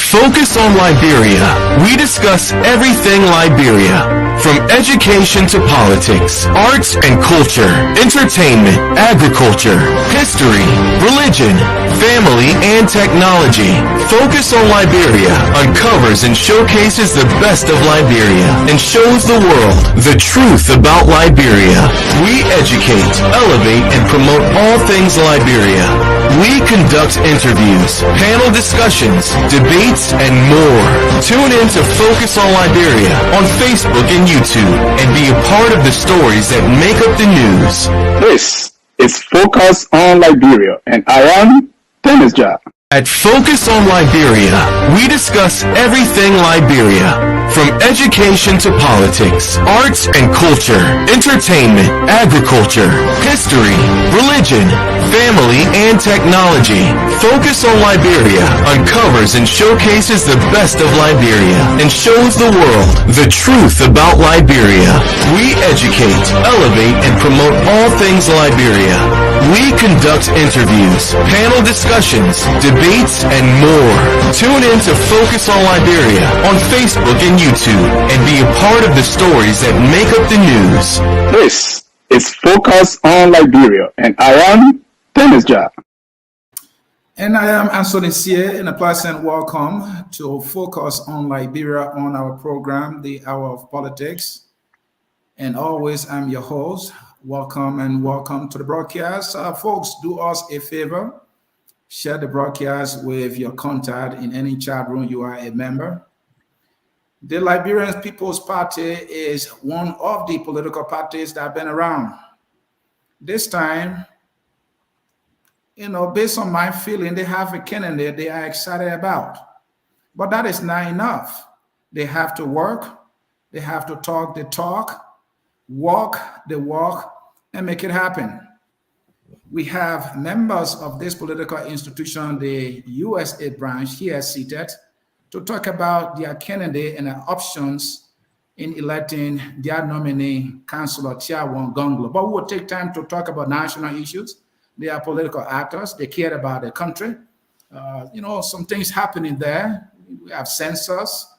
Focus on Liberia. We discuss everything Liberia, from education to politics, arts and culture, entertainment, agriculture, history, religion, family, and technology. Focus on Liberia uncovers and showcases the best of Liberia and shows the world the truth about Liberia. We educate, elevate, and promote all things Liberia. We conduct interviews, panel discussions, debates, and more. Tune in to Focus on Liberia on Facebook and YouTube and be a part of the stories that make up the news. This is Focus on Liberia, and I am Dennis Jah. At Focus on Liberia, we discuss everything Liberia, from education to politics, arts and culture, entertainment, agriculture, history, religion, family, and technology. Focus on Liberia uncovers and showcases the best of Liberia and shows the world the truth about Liberia. We educate, elevate, and promote all things Liberia. We conduct interviews, panel discussions, debates, and more. Tune in to Focus on Liberia on Facebook and YouTube and be a part of the stories that make up the news. This is Focus on Liberia, and I am Dennis Jah. And I am Anthony Cllr, and a pleasant welcome to Focus on Liberia on our program, The Hour of Politics. And always, I'm your host. Welcome and welcome to the broadcast. Folks, do us a favor. Share the broadcast with your contact in any chat room you are a member. The Liberian People's Party is one of the political parties that have been around. This time, based on my feeling, they have a candidate they are excited about. But that is not enough. They have to work. They have to talk the talk, walk the walk, and make it happen. We have members of this political institution, the USA branch, here seated to talk about their candidate and their options in electing their nominee, Councillor Gongloe. But we will take time to talk about national issues. They are political actors. They care about the country. Some things happening there. We have census.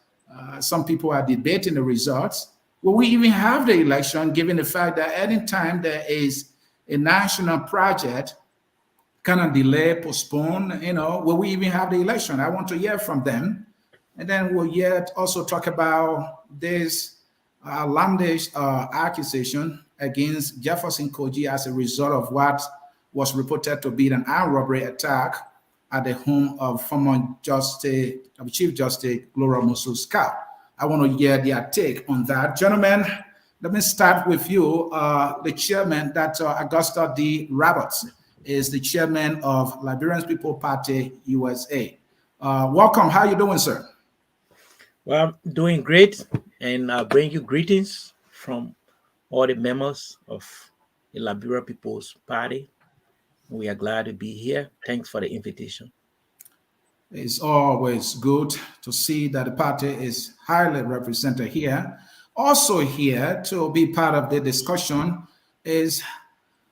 Some people are debating the results. Will we even have the election, given the fact that any time there is a national project kind of delay, postpone, will we even have the election? I want to hear from them. And then we'll yet also talk about this outlandish accusation against Jefferson Koji as a result of what was reported to be an armed robbery attack at the home of former Chief Justice Cllr Musu's car. I want to hear their take on that. Gentlemen, let me start with you. The chairman, Dr. Augusta D. Roberts, is the chairman of Liberian People's Party, USA. Welcome. How are you doing, sir? Well, I'm doing great, and I bring you greetings from all the members of the Liberian People's Party. We are glad to be here. Thanks for the invitation. It's always good to see that the party is highly represented here. Also here to be part of the discussion is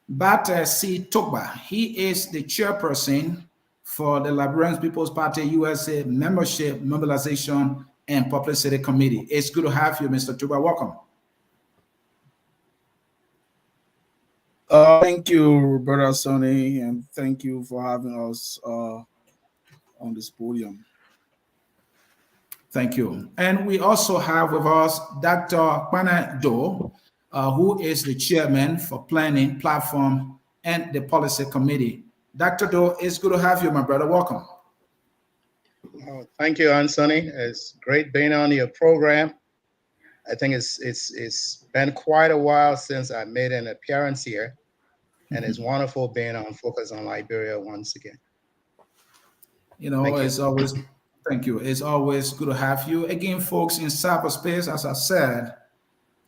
Bata C. Togba. He is the chairperson for the Liberian People's Party USA Membership Mobilization and Publicity Committee. It's good to have you, Mr. Togba. Welcome. Thank you, Brother Sonny, and thank you for having us on this podium. Thank you. And we also have with us Dr. Kwana Do, who is the chairman for Planning, Platform, and the Policy Committee. Dr. Do, it's good to have you, my brother. Welcome. Thank you, Anthony. It's great being on your program. I think it's been quite a while since I made an appearance here, and it's wonderful being on Focus on Liberia once again. It's always, thank you. It's always good to have you. Again, folks, in cyberspace, as I said,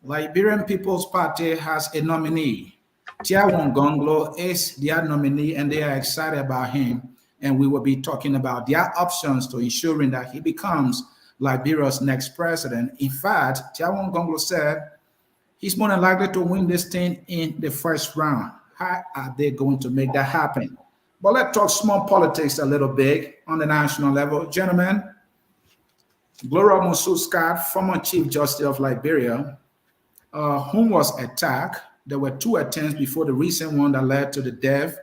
Liberian People's Party has a nominee. Gongloe is their nominee, and they are excited about him. And we will be talking about their options to ensuring that he becomes Liberia's next president. In fact, Gongloe said he's more than likely to win this thing in the first round. How are they going to make that happen? But let's talk small politics a little bit on the national level. Gentlemen, Gloria Musu-Scott, former Chief Justice of Liberia, whom was attacked. There were 2 attempts before the recent one that led to the death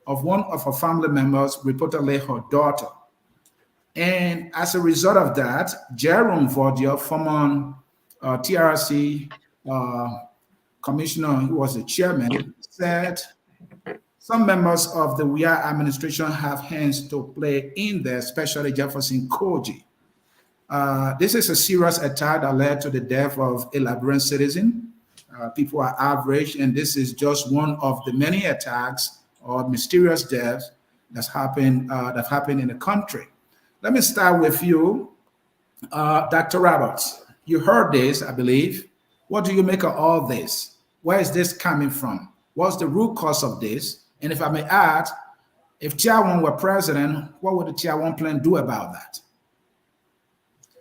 of one of her family members, reportedly her daughter. And as a result of that, Jerome Vordia, former TRC commissioner, who was the chairman, said some members of the WIA administration have hands to play in there, especially Jefferson Koji. This is a serious attack that led to the death of a Liberian citizen. People are outraged, and this is just one of the many attacks or mysterious deaths that happened in the country. Let me start with you, Dr. Roberts. You heard this, I believe. What do you make of all this? Where is this coming from? What's the root cause of this? And if I may add, if Chiawan were president, what would the Chiawan plan do about that?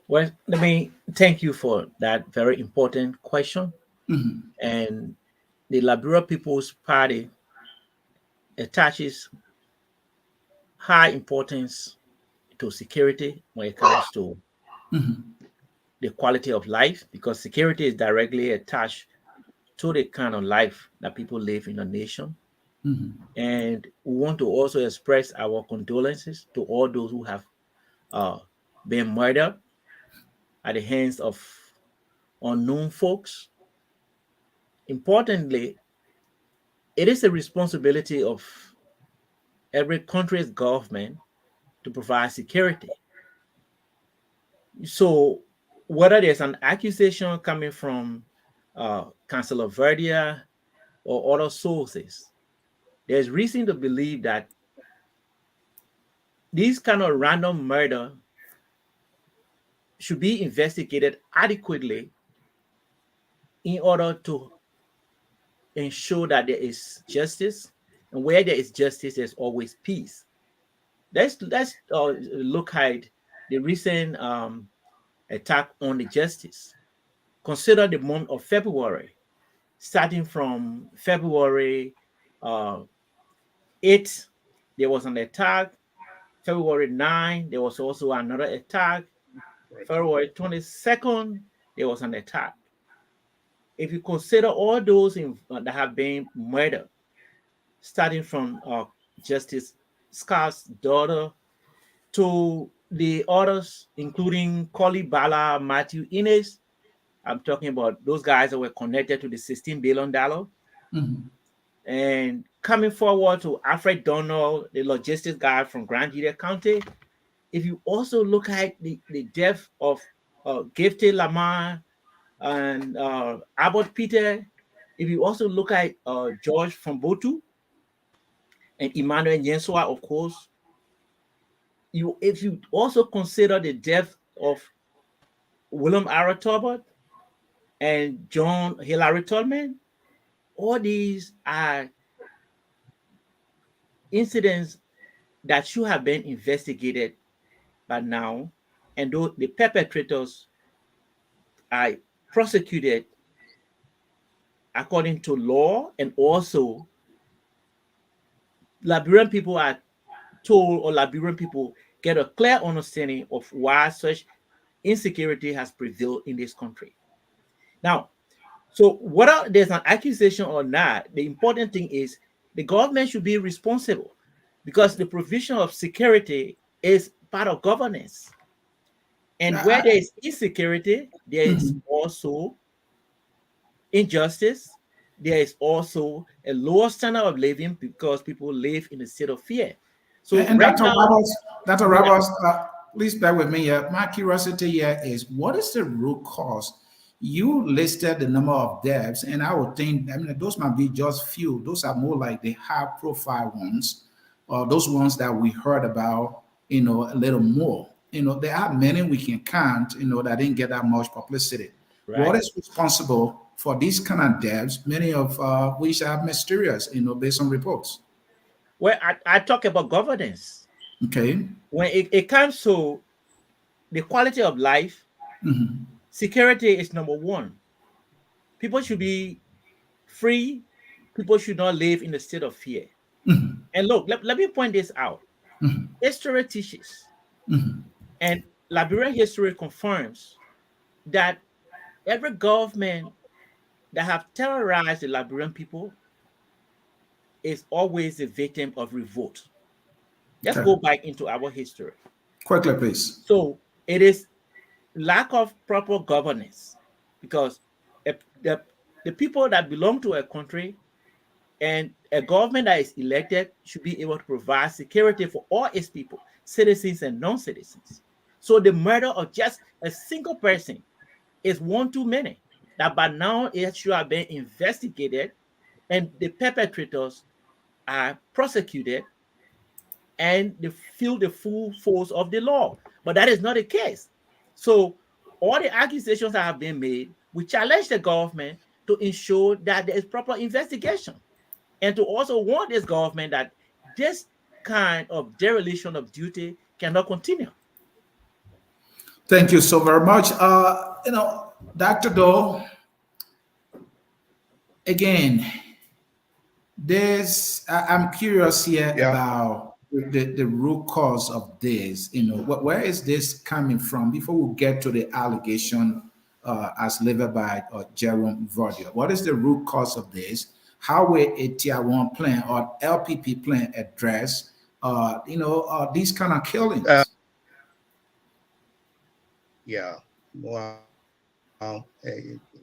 Well, let me thank you for that very important question. Mm-hmm. And the Liberia People's Party attaches high importance to security when it comes to the quality of life, because security is directly attached to the kind of life that people live in a nation. And we want to also express our condolences to all those who have been murdered at the hands of unknown folks. Importantly, it is the responsibility of every country's government to provide security. So whether there's an accusation coming from Councillor Verdia or other sources, there's reason to believe that these kind of random murder should be investigated adequately in order to ensure that there is justice. And where there is justice, there's always peace. Let's look at the recent attack on the justice. Consider the month of February. Starting from February 8th, there was an attack. February 9th, there was also another attack. February 22nd, there was an attack. If you consider all those that have been murdered, starting from Justice Scott's daughter to the others, including Koli Bala, Matthew Innes, I'm talking about those guys that were connected to the $16 billion. And coming forward to Alfred Donald, the logistics guy from Grand Juda County. If you also look at the death of Gifted Lamar and Abbott Peter, if you also look at George from Botu and Emmanuel Nyenswa, of course, if you also consider the death of William R. Talbot and John Hillary Tolman, all these are incidents that should have been investigated by now, and though the perpetrators are prosecuted according to law, and also Liberian people are told, or Liberian people get a clear understanding of why such insecurity has prevailed in this country. Now, so whether there's an accusation or not, the important thing is the government should be responsible, because the provision of security is part of governance. And where there is insecurity, there is also injustice. There is also a lower standard of living because people live in a state of fear. So, and right Dr. Roberts, please bear with me here. My curiosity here is, what is the root cause? You listed the number of deaths, and I would think, I mean, those might be just few. Those are more like the high-profile ones, or those ones that we heard about, a little more. There are many we can count, that didn't get that much publicity. Right. What is responsible for these kind of deaths, many of which are mysterious, based on reports? Well, I talk about governance. Okay. When it comes to the quality of life, security is number one. People should be free. People should not live in a state of fear. And look, let me point this out. History teaches, and Liberian history confirms that every government that have terrorized the Liberian people is always a victim of revolt. Let's Okay. go back into our history. Quickly, please. So it is lack of proper governance, because the people that belong to a country and a government that is elected should be able to provide security for all its people, citizens and non-citizens. So the murder of just a single person is one too many. That by now it should have been investigated and the perpetrators are prosecuted and they feel the full force of the law. But that is not the case. So all the accusations that have been made, we challenge the government to ensure that there is proper investigation, and to also warn this government that this kind of dereliction of duty cannot continue. Thank you so very much. Dr. Doe, again, I'm curious here Yeah. about the root cause of this. Where is this coming from? Before we get to the allegation as leveled by Jerome Vardia, what is the root cause of this? How will a tier 1 plan or LPP plan address these kind of killings? Yeah. Well,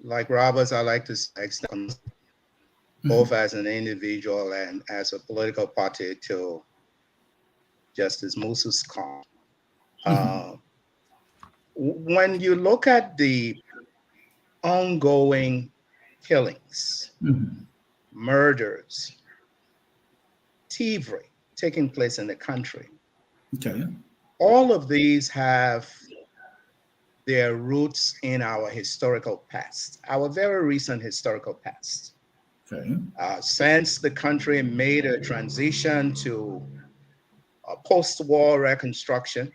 like Roberts, I like to extend both as an individual and as a political party to Justice Moses Khan. When you look at the ongoing killings, murders, thievery taking place in the country, Okay. all of these have their roots in our historical past, our very recent historical past. Okay. Since the country made a transition to post-war reconstruction,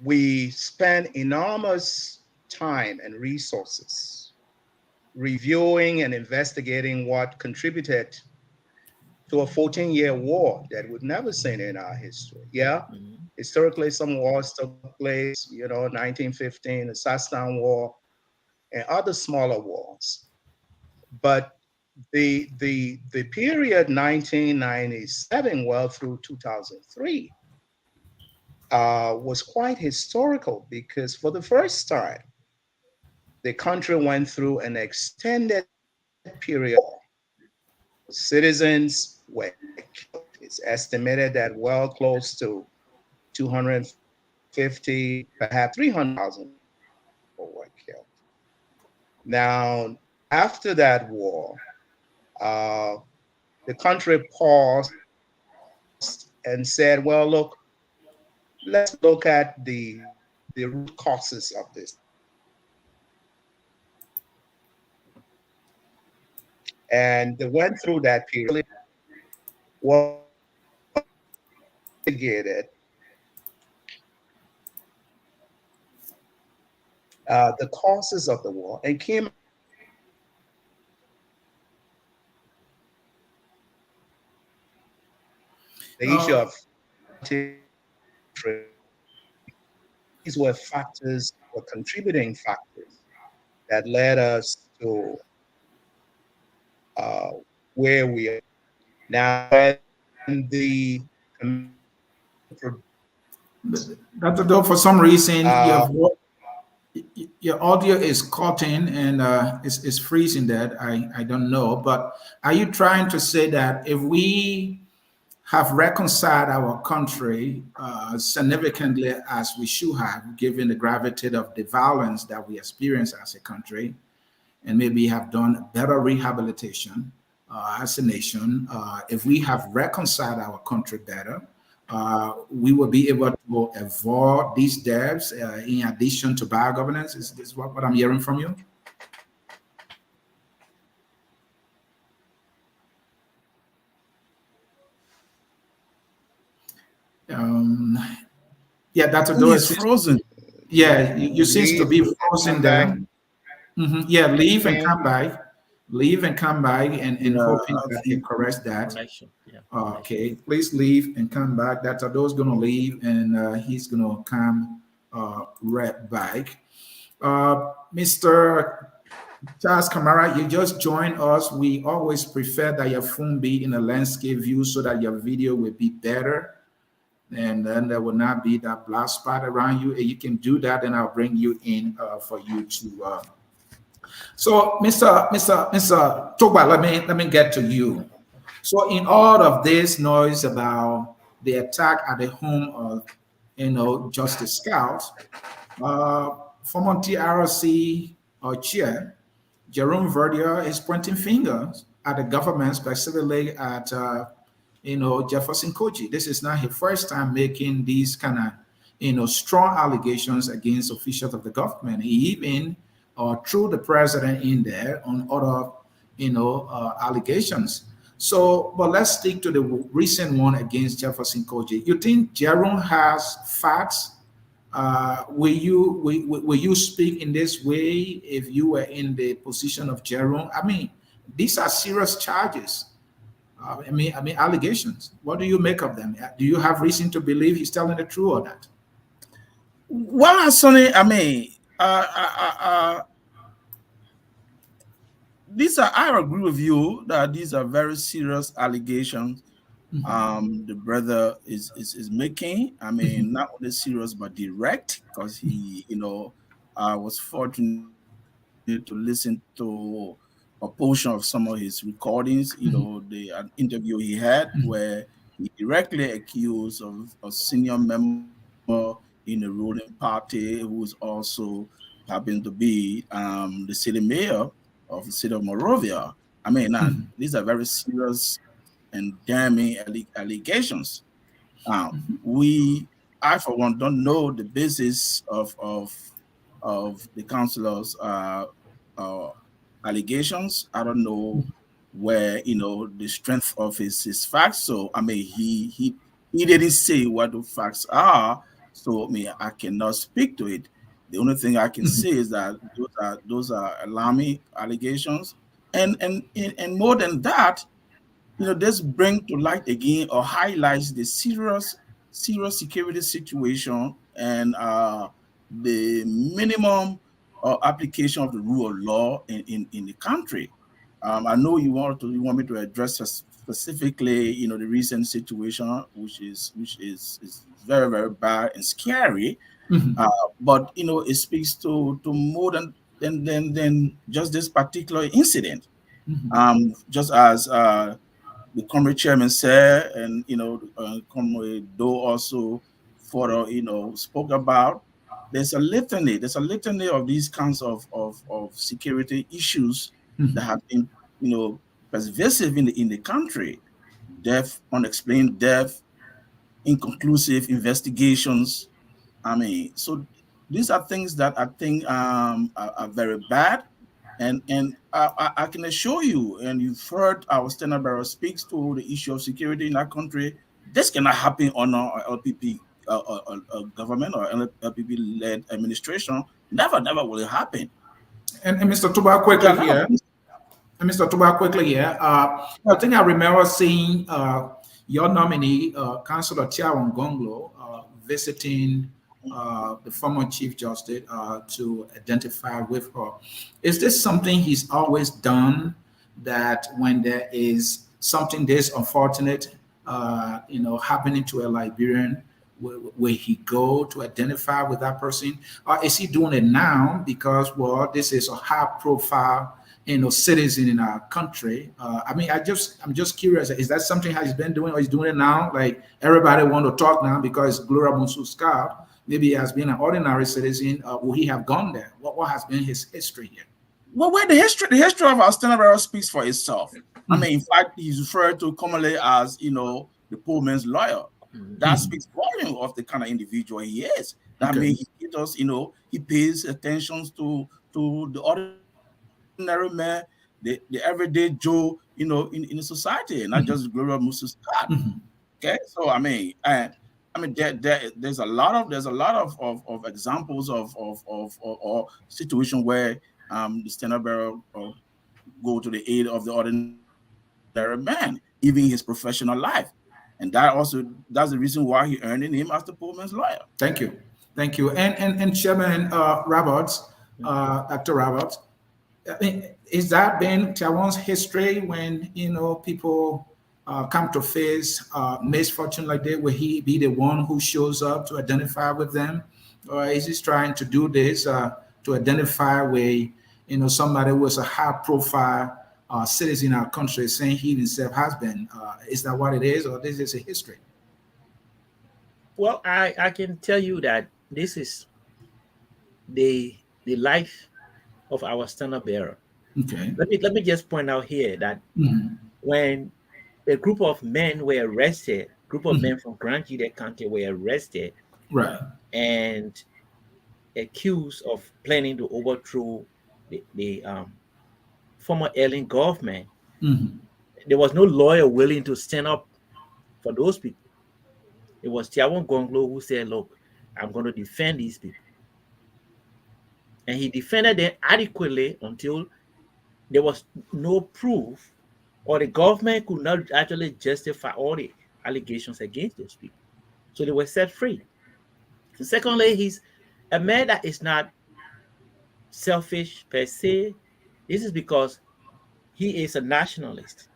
we spent enormous time and resources reviewing and investigating what contributed to a 14-year war that we've never seen in our history. Yeah, historically, some wars took place, 1915, the Sastan War, and other smaller wars. But the period 1997 well through 2003 was quite historical, because for the first time, the country went through an extended period. Citizens were killed. It's estimated that well close to 250, perhaps 300,000 people were killed. Now, after that war, the country paused and said, well, look, let's look at the root causes of this. And they went through that period, well, investigated the causes of the war, and came the issue of these were factors, or contributing factors, that led us to where we are now. And Dr. Doe, for some reason, your audio is cutting and it's freezing that. I don't know. But are you trying to say that if we have reconciled our country significantly as we should have, given the gravity of the violence that we experience as a country, and maybe have done better rehabilitation as a nation, if we have reconciled our country better, we will be able to avoid these deaths in addition to bad governance? Is this what I'm hearing from you? Yeah, Dr. Doe is frozen. Yeah, you seem to be frozen there. Yeah, leave and come back. Leave and come back, and Yeah, hoping I that it think corrects that. Connection. Yeah. Connection. Okay, please leave and come back. That's those gonna leave, and he's gonna come right back. Mr. Charles Kamara, you just joined us. We always prefer that your phone be in a landscape view so that your video will be better, and then there will not be that black spot around you. And you can do that, and I'll bring you in for you to. So, Mr. Toba, let me get to you. So, in all of this noise about the attack at the home of, Justice Scout, uh, former TRC chair Jerome Verdier is pointing fingers at the government, specifically at Jefferson Koji. This is not his first time making these kind of strong allegations against officials of the government. He even threw the president in there on other allegations. So, but let's stick to the recent one against Jefferson Koji. You think Jerome has facts? Will you speak in this way if you were in the position of Jerome? I mean, these are serious charges. I mean allegations. What do you make of them? Do you have reason to believe he's telling the truth or not? Well, Sonny, I mean, I agree with you that these are very serious allegations. The brother is making. I mean, not only serious but direct, because he, was fortunate to listen to a portion of some of his recordings. An interview he had where he directly accused of a senior member in the ruling party who is also happened to be the city mayor of the city of Morovia. I mean, these are very serious and damning allegations. I for one don't know the basis of the councillor's allegations. I don't know where the strength of his facts. So I mean, he didn't say what the facts are. So I mean, I cannot speak to it. The only thing I can say is that those are alarming allegations, and more than that, this bring to light again or highlights the serious security situation and the minimum application of the rule of law in the country. I know you want me to address specifically, the recent situation, which is very, very bad and scary. But it speaks to more than just this particular incident. Just as the comrade chairman said, and comrade Doe also further spoke about. There's a litany of these kinds of security issues that have been pervasive in the country. Death, unexplained death, inconclusive investigations. I mean, so these are things that I think are very bad. And I can assure you, and you've heard our Standard Bearer speaks to the issue of security in our country. This cannot happen on our LPP government or LPP-led administration. Never will it happen. And Mr. Tuba, quickly here. And Mr. Tuba, quickly here. I think I remember seeing your nominee, Councillor Tiawan Gongloe, visiting the former Chief Justice to identify with her. Is this something he's always done, that when there is something this unfortunate, happening to a Liberian, will he go to identify with that person? Or is he doing it now because, well, this is a high-profile, citizen in our country? I'm just curious. Is that something he's been doing, or he's doing it now? Like everybody want to talk now because Gloria Musu Scout. Maybe he has been an ordinary citizen. Will he have gone there? What has been his history here? Well, the history of our Standard Bearer speaks for itself. I mean, in fact, he's referred to commonly as, the poor man's lawyer. That speaks volume of the kind of individual he is. That means he does, he pays attention to the ordinary man, the everyday Joe, in the society, not just Gloria Musu Scott. Okay, so I mean, there's a lot of examples of situation where the Standard Bearer go to the aid of the ordinary man, even in his professional life. And that's the reason why he earned the name as the poor man's lawyer. Thank you. Thank you. And Chairman Roberts, Dr. Roberts, I mean, is that been Taiwan's history when, people come to face misfortune like that? Will he be the one who shows up to identify with them? Or is he trying to do this to identify with, somebody who is a high profile citizen in our country saying he himself has been? Is that what it is, or this is a history? Well, I can tell you that this is the life of our standard bearer. Okay. Let me just point out here that when a group of men were arrested, men from Grand Jide County were arrested, Right. and accused of planning to overthrow the former alien government, there was no lawyer willing to stand up for those people. It was Tiawan Gongloe who said, look, I'm going to defend these people. And he defended them adequately until there was no proof, or the government could not actually justify all the allegations against those people. So they were set free. And secondly, he's a man that is not selfish per se. This is because he is a nationalist.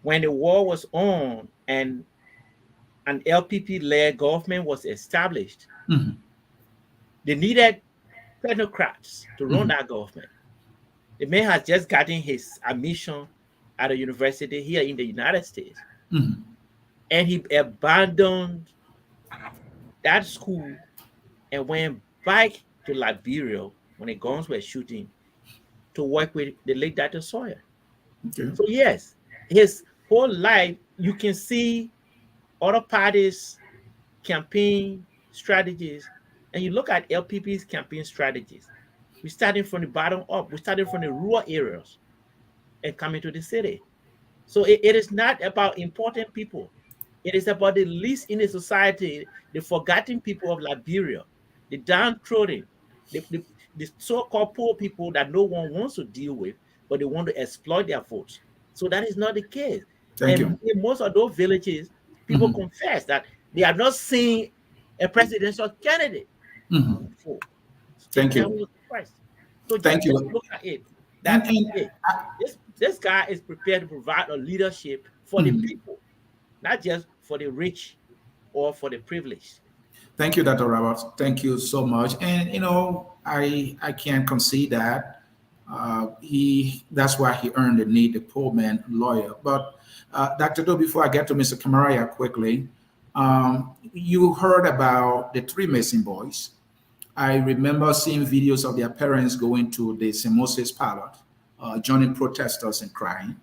When the war was on and an LPP-led government was established, they needed technocrats to run that government. The man has just gotten his admission at a university here in the United States. And he abandoned that school and went back to Liberia when the guns were shooting to work with the late Dr. Sawyer. Okay. So yes, his whole life, you can see other parties' campaign strategies, and you look at LPP's campaign strategies. We're starting from the bottom up. We're starting from the rural areas and coming to the city. So it is not about important people. It is about the least in the society, the forgotten people of Liberia, the downtrodden, the so-called poor people that no one wants to deal with, but they want to exploit their votes. So that is not the case. Thank you. In most of those villages, people confess that they have not seen a presidential candidate before. Thank you. So Thank just you. look at it. That this guy is prepared to provide a leadership for the people, not just for the rich or for the privileged. Thank you, Dr. Roberts. Thank you so much. And I can't concede that that's why he earned the need, the poor man lawyer. But Dr. Doe, before I get to Mr. Camaraya quickly, you heard about the three missing boys. I remember seeing videos of their parents going to the St. Moses Pilot, joining protesters and crying.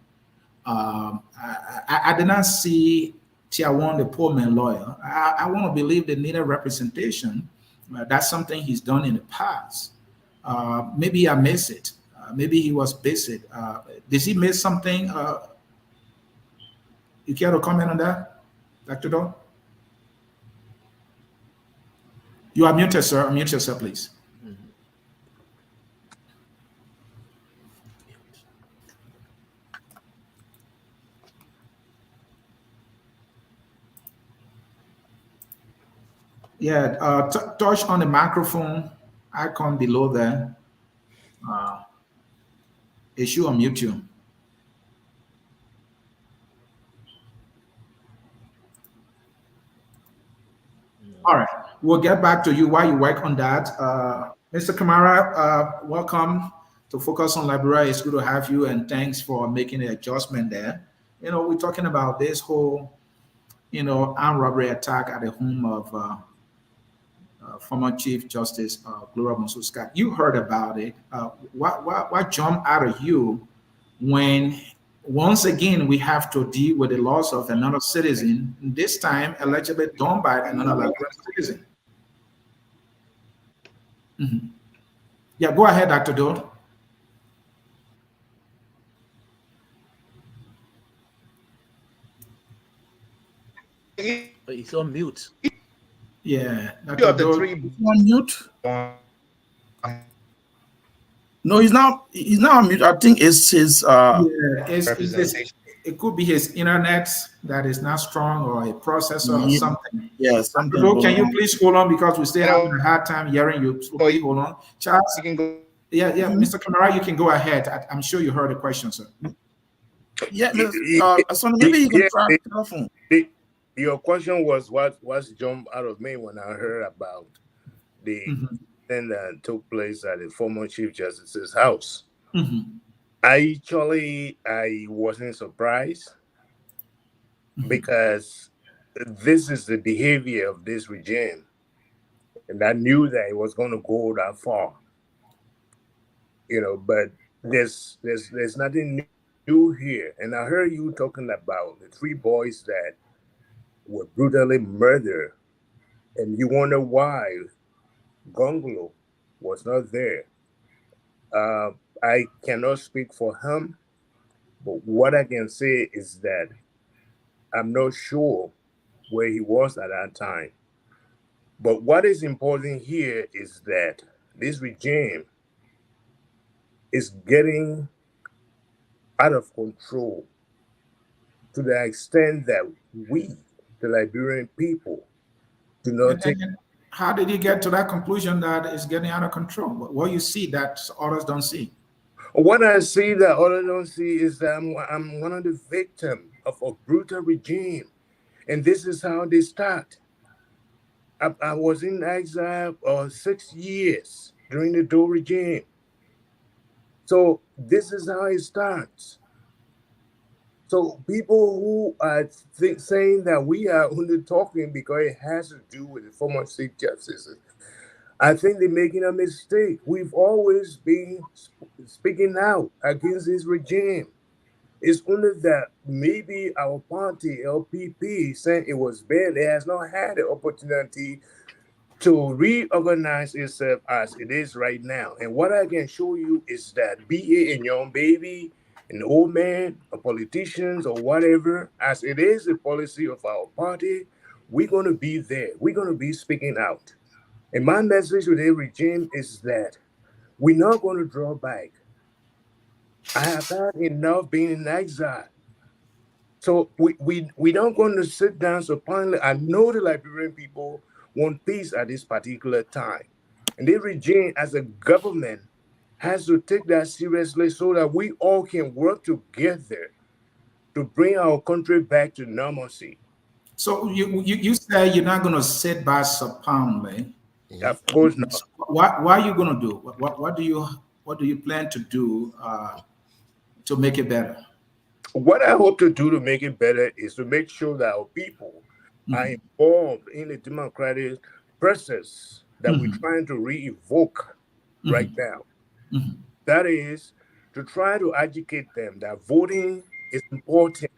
I did not see Tiawan, the poor man lawyer. I want to believe they needed representation. That's something he's done in the past. Maybe I missed it. Maybe he was busy. Did he miss something? You care to comment on that, Dr. Doe? You are muted, sir. Unmute yourself, please. Yeah, touch on the microphone icon below there. It should unmute you. All right, we'll get back to you while you work on that. Mr. Kamara, welcome to Focus on Liberia. It's good to have you, and thanks for making the adjustment there. We're talking about this whole, armed robbery attack at the home of former Chief Justice Gloria Musu. You heard about it. What jumped out of you when once again we have to deal with the loss of another citizen, this time allegedly done by another Liberian citizen? Yeah, go ahead, Dr. Doe. It's on mute. Yeah, Two of the Dr. three Doe, on mute. No, he's not. He's not mute. I think it's his. Yeah, Representation. it could be his internet that is not strong or a processor or Yeah, something. yeah, something Although, can going you on. please hold on because we're still You having know, a hard time hearing you. So please hold on. Charles, you can go. yeah, Mr. Kamara, you can go ahead. I'm sure you heard the question, sir. Yeah, Sonny, Y- maybe you can Yeah, try telephone. your question was what's jumped out of me when I heard about the Mhm. thing that took place at the former Chief Justice's house. Mhm. I wasn't surprised because this is the behavior of this regime, and I knew that it was going to go that far, But there's nothing new here, and I heard you talking about the three boys that were brutally murdered, and you wonder why Gongloe was not there. I cannot speak for him, but what I can say is that I'm not sure where he was at that time. But what is important here is that this regime is getting out of control to the extent that we, the Liberian people, do not take. And how did you get to that conclusion that it's getting out of control? What you see that others don't see? What I see that others don't see is that I'm one of the victims of a brutal regime. And this is how they start. I was in exile 6 years during the Doe regime. So this is how it starts. So people who are saying that we are only talking because it has to do with the former Chief Justices, I think they're making a mistake. We've always been speaking out against this regime. It's only that maybe our party, LPP, saying it was bad. It has not had the opportunity to reorganize itself as it is right now. And what I can show you is that be it a young baby, an old man, or politicians, or whatever, as it is the policy of our party, we're going to be there. We're going to be speaking out. And my message to the regime is that we're not going to draw back. I have had enough being in exile. So we don't going to sit down supinely. I know the Liberian people want peace at this particular time. And the regime as a government has to take that seriously so that we all can work together to bring our country back to normalcy. So you say you're not going to sit by supinely. Of course not. What are you going to do? What do you plan to do to make it better? What I hope to do to make it better is to make sure that our people are involved in the democratic process that we're trying to re-evoke right now. That is to try to educate them that voting is important,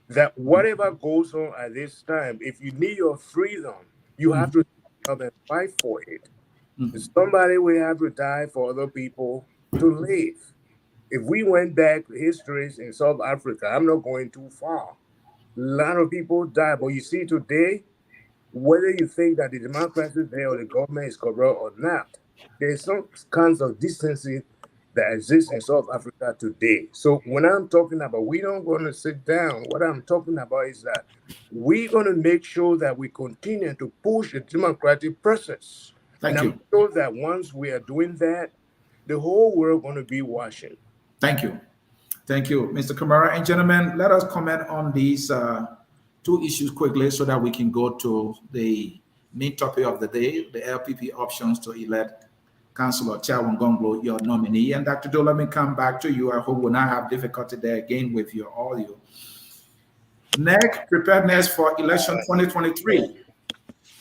that whatever goes on at this time, if you need your freedom, you have to stand up and fight for it. Somebody will have to die for other people to live. If we went back to histories in South Africa, I'm not going too far. A lot of people died, but you see today, whether you think that the democracy there or the government is corrupt or not, there's some kinds of distancing that exists in South Africa today. So when I'm talking about we don't going to sit down, what I'm talking about is that we're going to make sure that we continue to push the democratic process. And Thank I'm you. sure that once we are doing that, the whole world going to be watching. Thank you. Thank you, Mr. Kamara. And gentlemen, let us comment on these two issues quickly so that we can go to the main topic of the day, the LPP options to elect Councillor Chairman Gongloe, your nominee. And Dr. Doe, let me come back to you. I hope we'll not have difficulty there again with your audio. Next, preparedness for election 2023.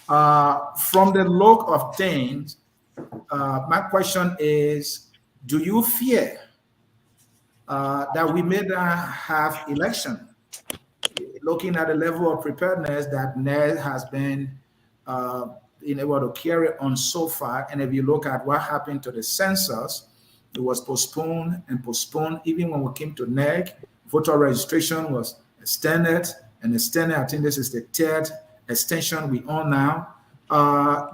From the look of things, my question is, do you fear that we may not have election? Looking at the level of preparedness that NED has been able to carry on so far, and if you look at what happened to the census, it was postponed and postponed. Even when we came to NEG, voter registration was extended and extended. I think this is the third extension we own now.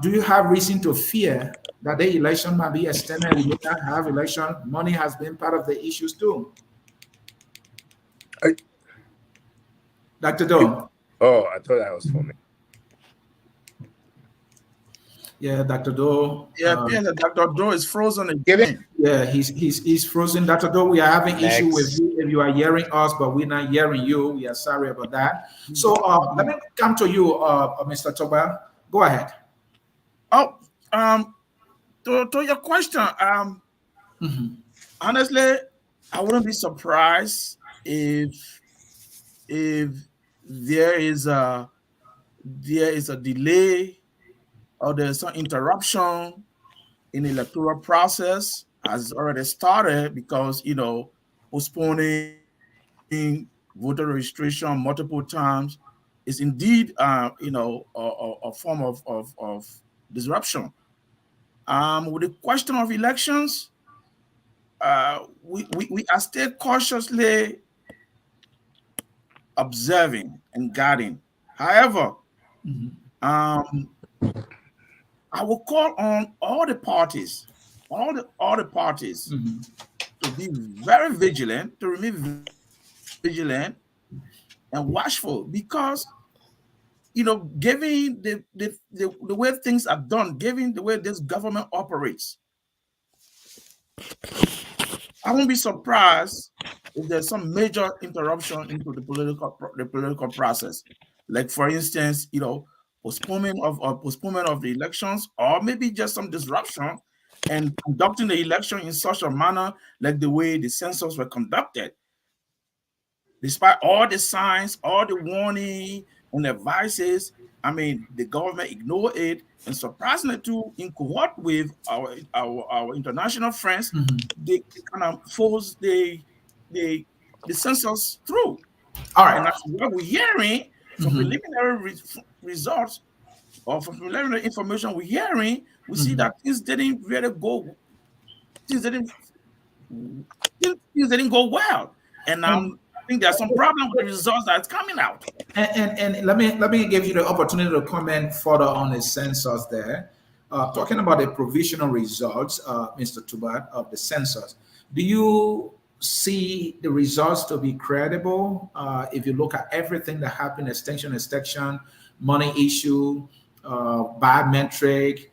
Do you have reason to fear that the election might be extended. We may not have election. Money has been part of the issues too. Dr. Doe. Oh, I thought that was for me. Yeah, Dr. Doe. Yeah, Dr. Doe is frozen Give it. again. Yeah, he's frozen. Dr. Doe, we are having issue with Next. you if you are hearing us, but we're not hearing you. We are sorry about that. So let me come to you, Mr. Toba. Go ahead. Oh, to your question, honestly, I wouldn't be surprised if there is a delay or there's some interruption in the electoral process has already started because postponing voter registration multiple times is indeed a form of disruption. With the question of elections, we are still cautiously observing and guarding. However, I will call on all the parties, to be very vigilant, to remain vigilant and watchful, because given the way things are done, given the way this government operates, I won't be surprised if there's some major interruption into the political process. Like, for instance, postponement of the elections, or maybe just some disruption and conducting the election in such a manner like the way the census were conducted. Despite all the signs, all the warning and advices, the government ignored it, and surprisingly too, in cohort with our international friends, they kind of forced the census through. All right. And that's what we're hearing from preliminary results, or from preliminary information we're hearing. We see that things didn't really go. Things didn't go well, and I think there's some problem with the results that's coming out. And let me give you the opportunity to comment further on the census there. Talking about the provisional results, Mr. Tubat, of the census, do you see the results to be credible? If you look at everything that happened, extension, money issue, bad metric,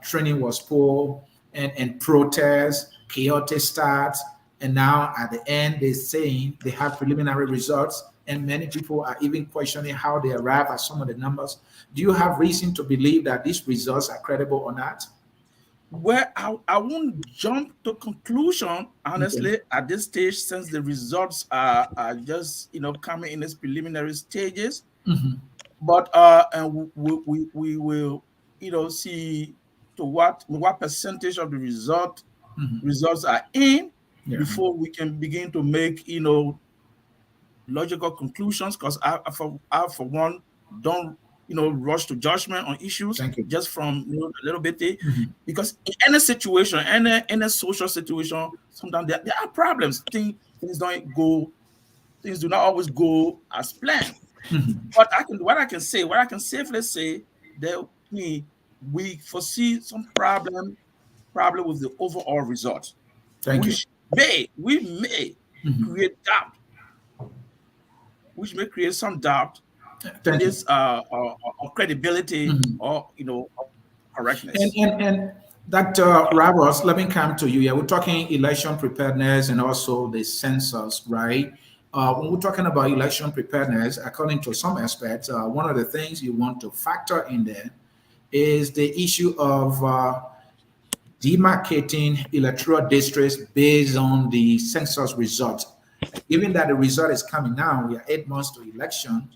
training was poor, and protests, chaotic starts, and now at the end they're saying they have preliminary results, and many people are even questioning how they arrive at some of the numbers. Do you have reason to believe that these results are credible or not? Well, I won't jump to conclusion, honestly, at this stage, since the results are just coming in its preliminary stages. But and we will see to what percentage of the results are in before we can begin to make logical conclusions. Because I for one don't rush to judgment on issues just from a little bit, because in any situation, any social situation, sometimes there are problems. Things do not always go as planned. But what I can safely say that we foresee some problem with the overall result, which may create doubt, which may create some doubt in this credibility or correctness. And Dr. Roberts, let me come to you. Yeah, we're talking election preparedness and also the census, right? When we're talking about election preparedness, according to some aspects, one of the things you want to factor in there is the issue of demarcating electoral districts based on the census results. Given that the result is coming now, we are 8 months to election.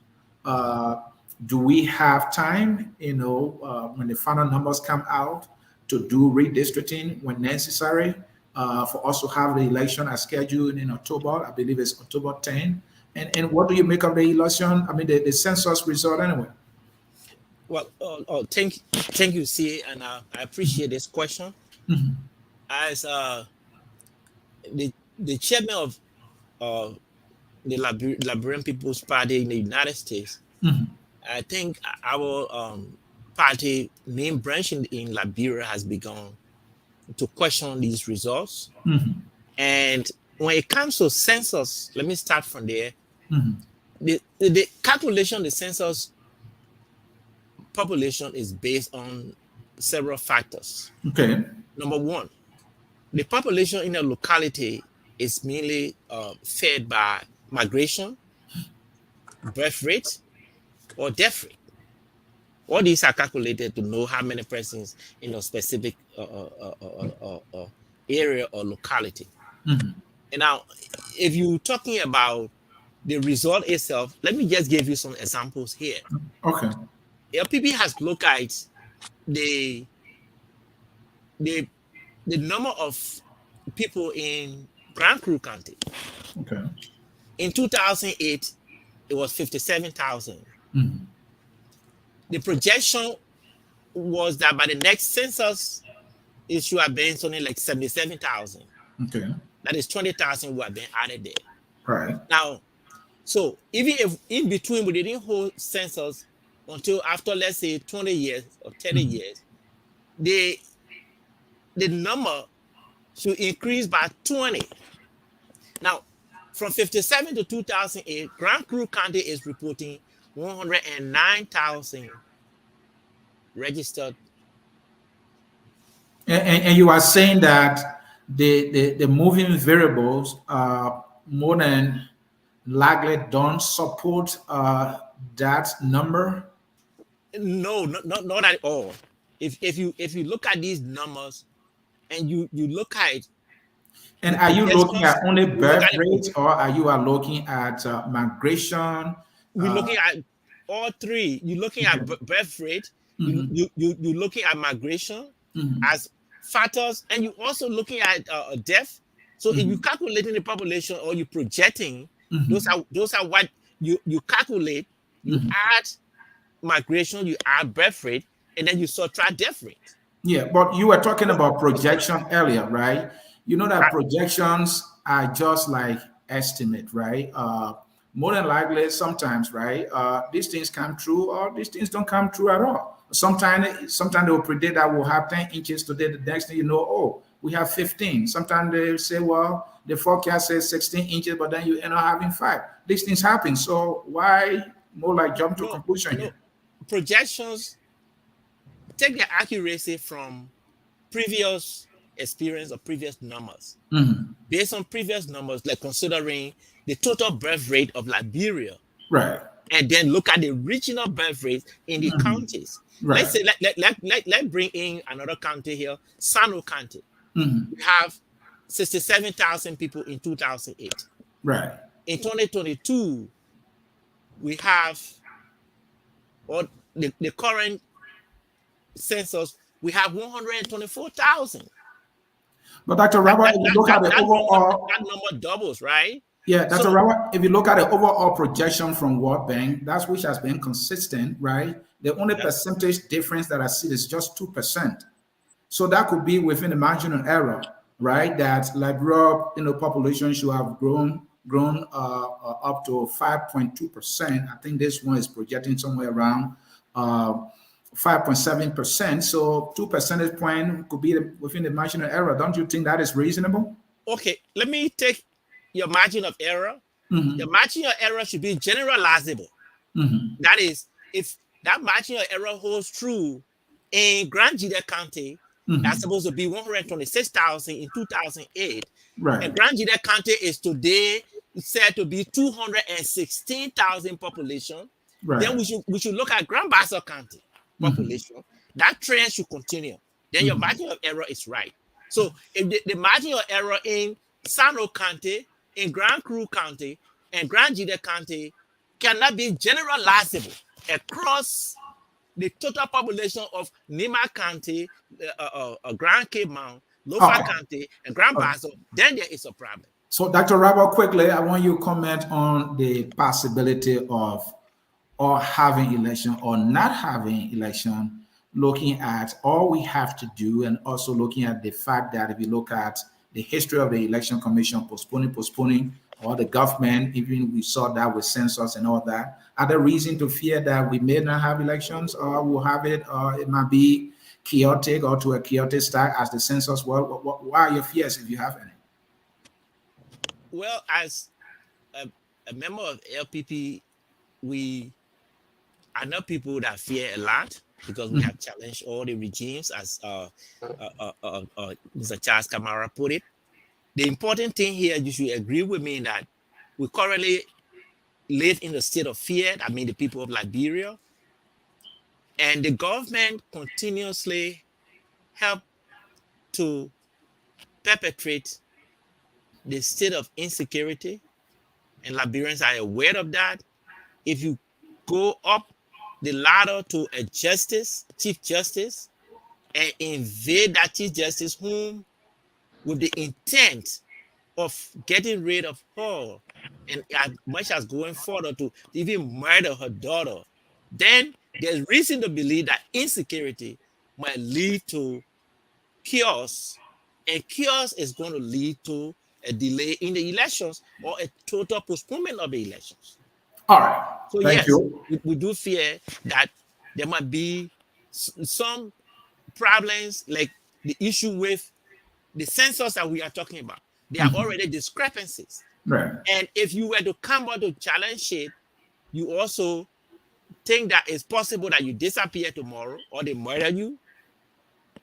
Do we have time, when the final numbers come out, to do redistricting when necessary, for us to have the election as scheduled in October? I believe it's October 10. And what do you make of the election? The census result anyway? Well, thank you, C, and I appreciate this question. As the chairman of the Liberian People's Party in the United States, I think our party main branch in Liberia has begun to question these results. Mhm. And when it comes to census, let me start from there. Mhm. The calculation, the census population is based on several factors. Okay. Number one, the population in a locality is mainly fed by migration, birth rate, or death rate. All these are calculated to know how many persons in a specific area or locality. Mhm. And now, if you're talking about the result itself, let me just give you some examples here. Okay. LPP has looked at the the the number of people in Grand Cru County. Okay. In 2008, it was 57,000. Mhm. The projection was that by the next census, it should have been something like 77,000. Okay. That is 20,000 who have been added there. Right. Now, so even if in between we didn't hold census until after, let's say, 20 years or 30 Mhm. years, the number should increase by 20. Now, from 57 to 2008, Grand Cru County is reporting 109,000 registered. And you are saying that the moving variables more than likely don't support that number. No, not at all. If you look at these numbers and you look at And the are you looking projections, at only you look birth at rates, or are you are looking at migration? we're looking at all three. You're looking at Okay. birth rate. Mhm. You're looking at migration Mhm. as factors, and you're also looking at death. So if you're Mhm. calculating the population or you're projecting, Mhm. those are what you calculate. You Mhm. add migration, you add birth rate, and then you subtract death rate. Yeah, but you were talking about projection earlier, right? You know that Right. projections are just like estimate, right? More than likely, sometimes, right? These things come true, or these things don't come true at all. Sometimes they will predict that we'll have 10 inches today. The next thing you know, oh, we have 15. Sometimes they say, well, the forecast says 16 inches, but then you end up having 5. These things happen. So why more like jump to No, conclusion no here? projections take the accuracy from previous experience or previous numbers. Mhm. Based on previous numbers, like considering the total birth rate of Liberia, Right. and then look at the regional birth rates in the Mhm. counties. Let's Right. say let's bring in another county here, Sano County. Mhm. We have 67,000 people in 2008. Right. In 2022, we have, or the current census, we have 124,000. But Dr. Robert, if you look at the That overall, number doubles, right? yeah, So Dr. Robert, if you look at the overall projection from World Bank, that's which has been consistent, right? The only yeah, percentage difference that I see is just 2%. So that could be within the marginal error, right? That Liberia, population should have grown up to 5.2%. I think this one is projecting somewhere around 5.7%. So 2 percentage point could be within the marginal error. Don't you think that is reasonable? okay, let me take your margin of error. Your Mm-hmm. margin of error should be generalizable. Mm-hmm. That is, if that margin of error holds true in Grand Jide County, that's Mm-hmm. supposed to be 126,000 in 2008, and Right. Grand Jide County is today said to be 216,000 population, then Right. we should look at Grand Bassa County Mm-hmm. population. That trend should continue. Then your Mm-hmm. margin of error is right. So if the margin of error in Sano County, in Grand Cru County, and Grand Jide County cannot be generalizable across the total population of Nima County, Grand Cape Mount, Lofa Okay. County, and Grand Okay. Bassa, then there is a problem. So, Dr. Rabel, quickly, I want you to comment on the possibility of or having election or not having election, looking at all we have to do, and also looking at the fact that if you look at the history of the election commission postponing, or the government, even we saw that with census and all that, are there reason to fear that we may not have elections, or we'll have it, or it might be chaotic or to a chaotic start as the census was? What are your fears, if you have any? Well, as a member of LPP, we are not people that fear a lot because we have challenged all the regimes, as Mr. Charles Kamara put it. The important thing here, you should agree with me that we currently live in a state of fear. I mean, the people of Liberia, and the government continuously help to perpetrate the state of insecurity, and Liberians are aware of that. If you go up the ladder to a chief justice, and invade that chief justice home with the intent of getting rid of her, and as much as going further to even murder her daughter, then there's reason to believe that insecurity might lead to chaos, and chaos is going to lead to a delay in the elections or a total postponement of the elections. All right. So Thank yes, you. we do fear that there might be some problems, like the issue with the census that we are talking about. There are already discrepancies. Right. And if you were to come out to challenge it, you also think that it's possible that you disappear tomorrow or they murder you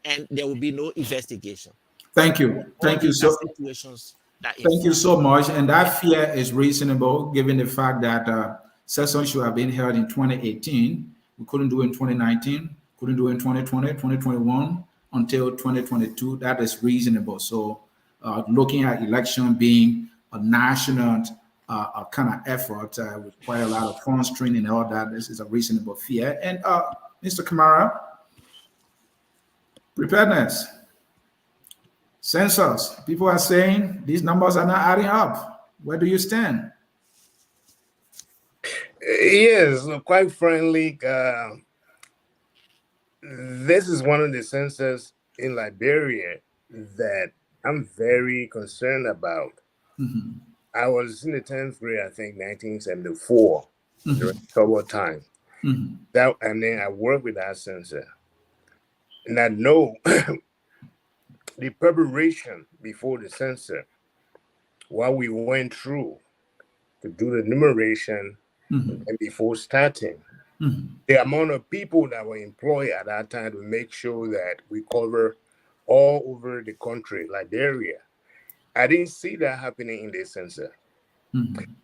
and there will be no investigation. Thank you. All Thank you these are so. situations that Thank you inform. so much. And that fear is reasonable given the fact that sessions should have been held in 2018. We couldn't do it in 2019, couldn't do it in 2020, 2021 until 2022. That is reasonable. So looking at election being a national kind of effort with quite a lot of funds training and all that, this is a reasonable fear. And Mr. Kamara, preparedness. Census. People are saying these numbers are not adding up. Where do you stand? Yes, quite frankly, this is one of the census in Liberia that I'm very concerned about. I was in the 10th grade, I think, 1974, during troubled time. That, and then I worked with that census. And I know the preparation before the census, what we went through to do the numeration and before starting, the amount of people that were employed at that time to make sure that we cover all over the country, Liberia. I didn't see that happening in the census.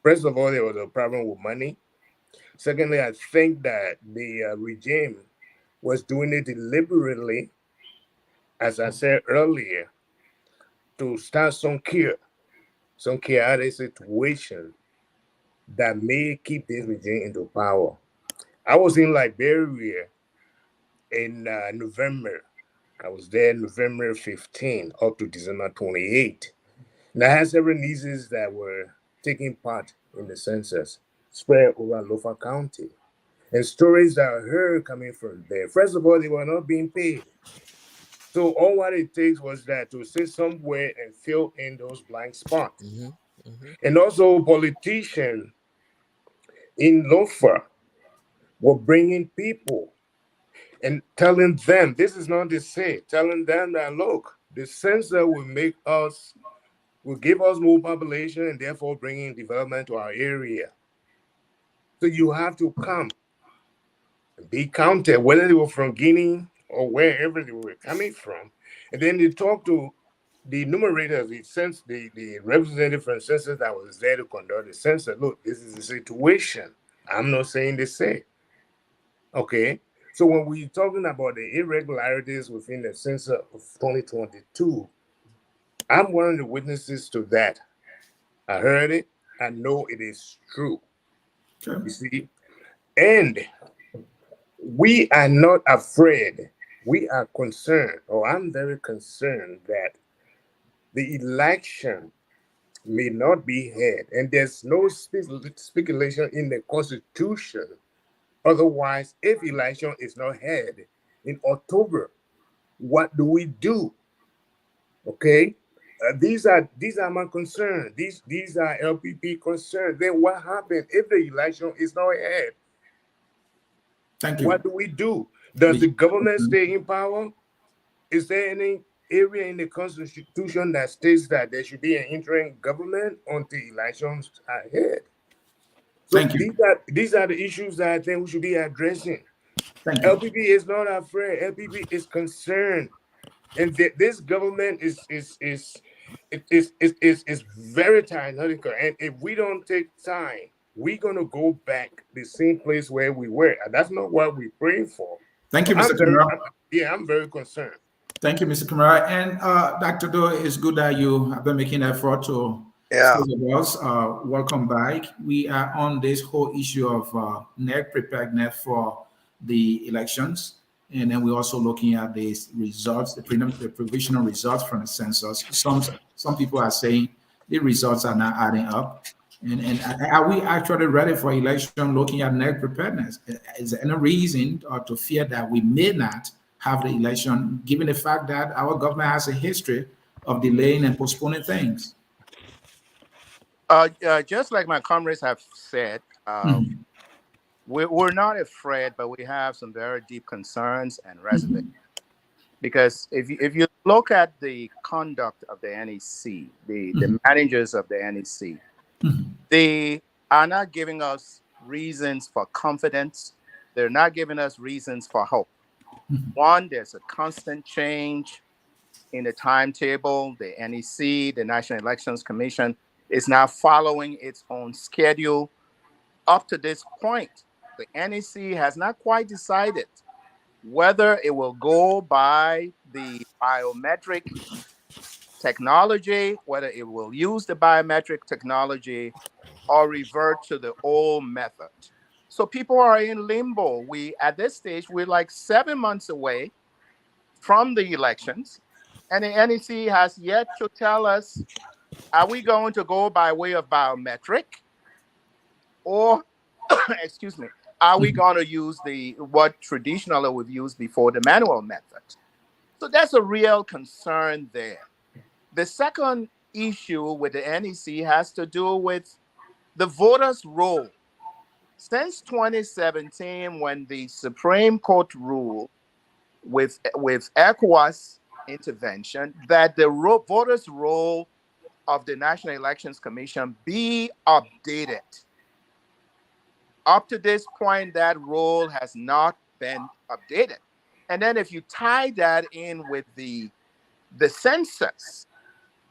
First of all, there was a problem with money. Secondly, I think that the regime was doing it deliberately, as I said earlier, to start some chaotic situation that may keep this regime into power. I was in Liberia in November. I was there November 15 up to December 28. And I had several nieces that were taking part in the census spread over Lofa County. And stories that I heard coming from there. First of all, they were not being paid. So all what it takes was that to sit somewhere and fill in those blank spots. And also politicians in Lofa were bringing people and telling them, this is not the same, telling them that, look, the census will give us more population and therefore bringing development to our area. So you have to come and be counted, whether they were from Guinea or wherever they were coming from. And then they talk to the numerators, the representative from census that was there to conduct the census. Look, this is the situation. I'm not saying the same. Okay. So when we're talking about the irregularities within the census of 2022, I'm one of the witnesses to that. I heard it. I know it is true. Okay. You see? And we are not afraid. We are concerned, or I'm very concerned that the election may not be held. And there's no speculation in the Constitution. Otherwise, if election is not held in October, what do we do? Okay? These are my concerns. These are LPP concerns. Then what happens if the election is not held? Thank you. What do we do? Does the government stay in power? Is there any area in the Constitution that states that there should be an interim government until elections are ahead? So Thank you. these are the issues that I think we should be addressing. Thank you. LPP is not afraid. LPP is concerned, and this government is very tyrannical. And if we don't take time, we're gonna go back the same place where we were, and that's not what we're praying for. Thank you, Mr. Kamara. I'm very concerned. Thank you, Mr. Kamara. And Dr. Doe, it's good that you have been making an effort to stay with us. Welcome back. We are on this whole issue of NEC preparedness for the elections. And then we're also looking at the results, the provisional results from the census. Some people are saying the results are not adding up. And are we actually ready for election looking at NEC preparedness? Is there any reason to fear that we may not have the election, given the fact that our government has a history of delaying and postponing things? Just like my comrades have said, we're not afraid, but we have some very deep concerns and reservations. Because if you look at the conduct of the NEC, the managers of the NEC, they are not giving us reasons for confidence. They're not giving us reasons for hope. One, there's a constant change in the timetable. The NEC, the National Elections Commission, is now following its own schedule. Up to this point, the NEC has not quite decided whether it will go by the biometric technology, whether it will use the biometric technology or revert to the old method. So people are in limbo. At this stage, we're like 7 months away from the elections, and the NEC has yet to tell us, are we going to go by way of biometric, or, excuse me, are we going to use what traditionally we've used before, the manual method? So that's a real concern there. The second issue with the NEC has to do with the voters' role. Since 2017, when the Supreme Court ruled with ECOWAS intervention that the voters' role of the National Elections Commission be updated. Up to this point, that role has not been updated. And then if you tie that in with the census,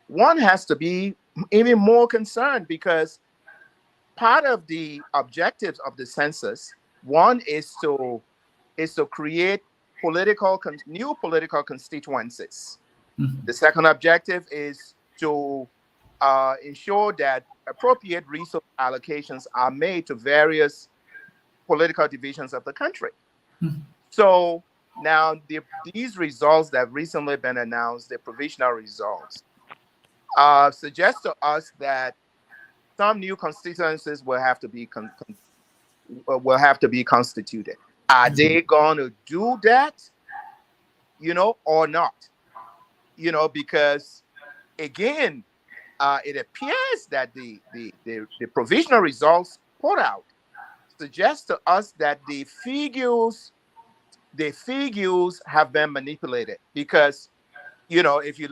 one has to be even more concerned, because part of the objectives of the census, one is to create new political constituencies. The second objective is to ensure that appropriate resource allocations are made to various political divisions of the country. So now these results that have recently been announced, the provisional results, suggest to us that some new constituencies will have to be constituted. Are they going to do that, or not? Because again, it appears that the provisional results put out suggest to us that the figures have been manipulated, because if you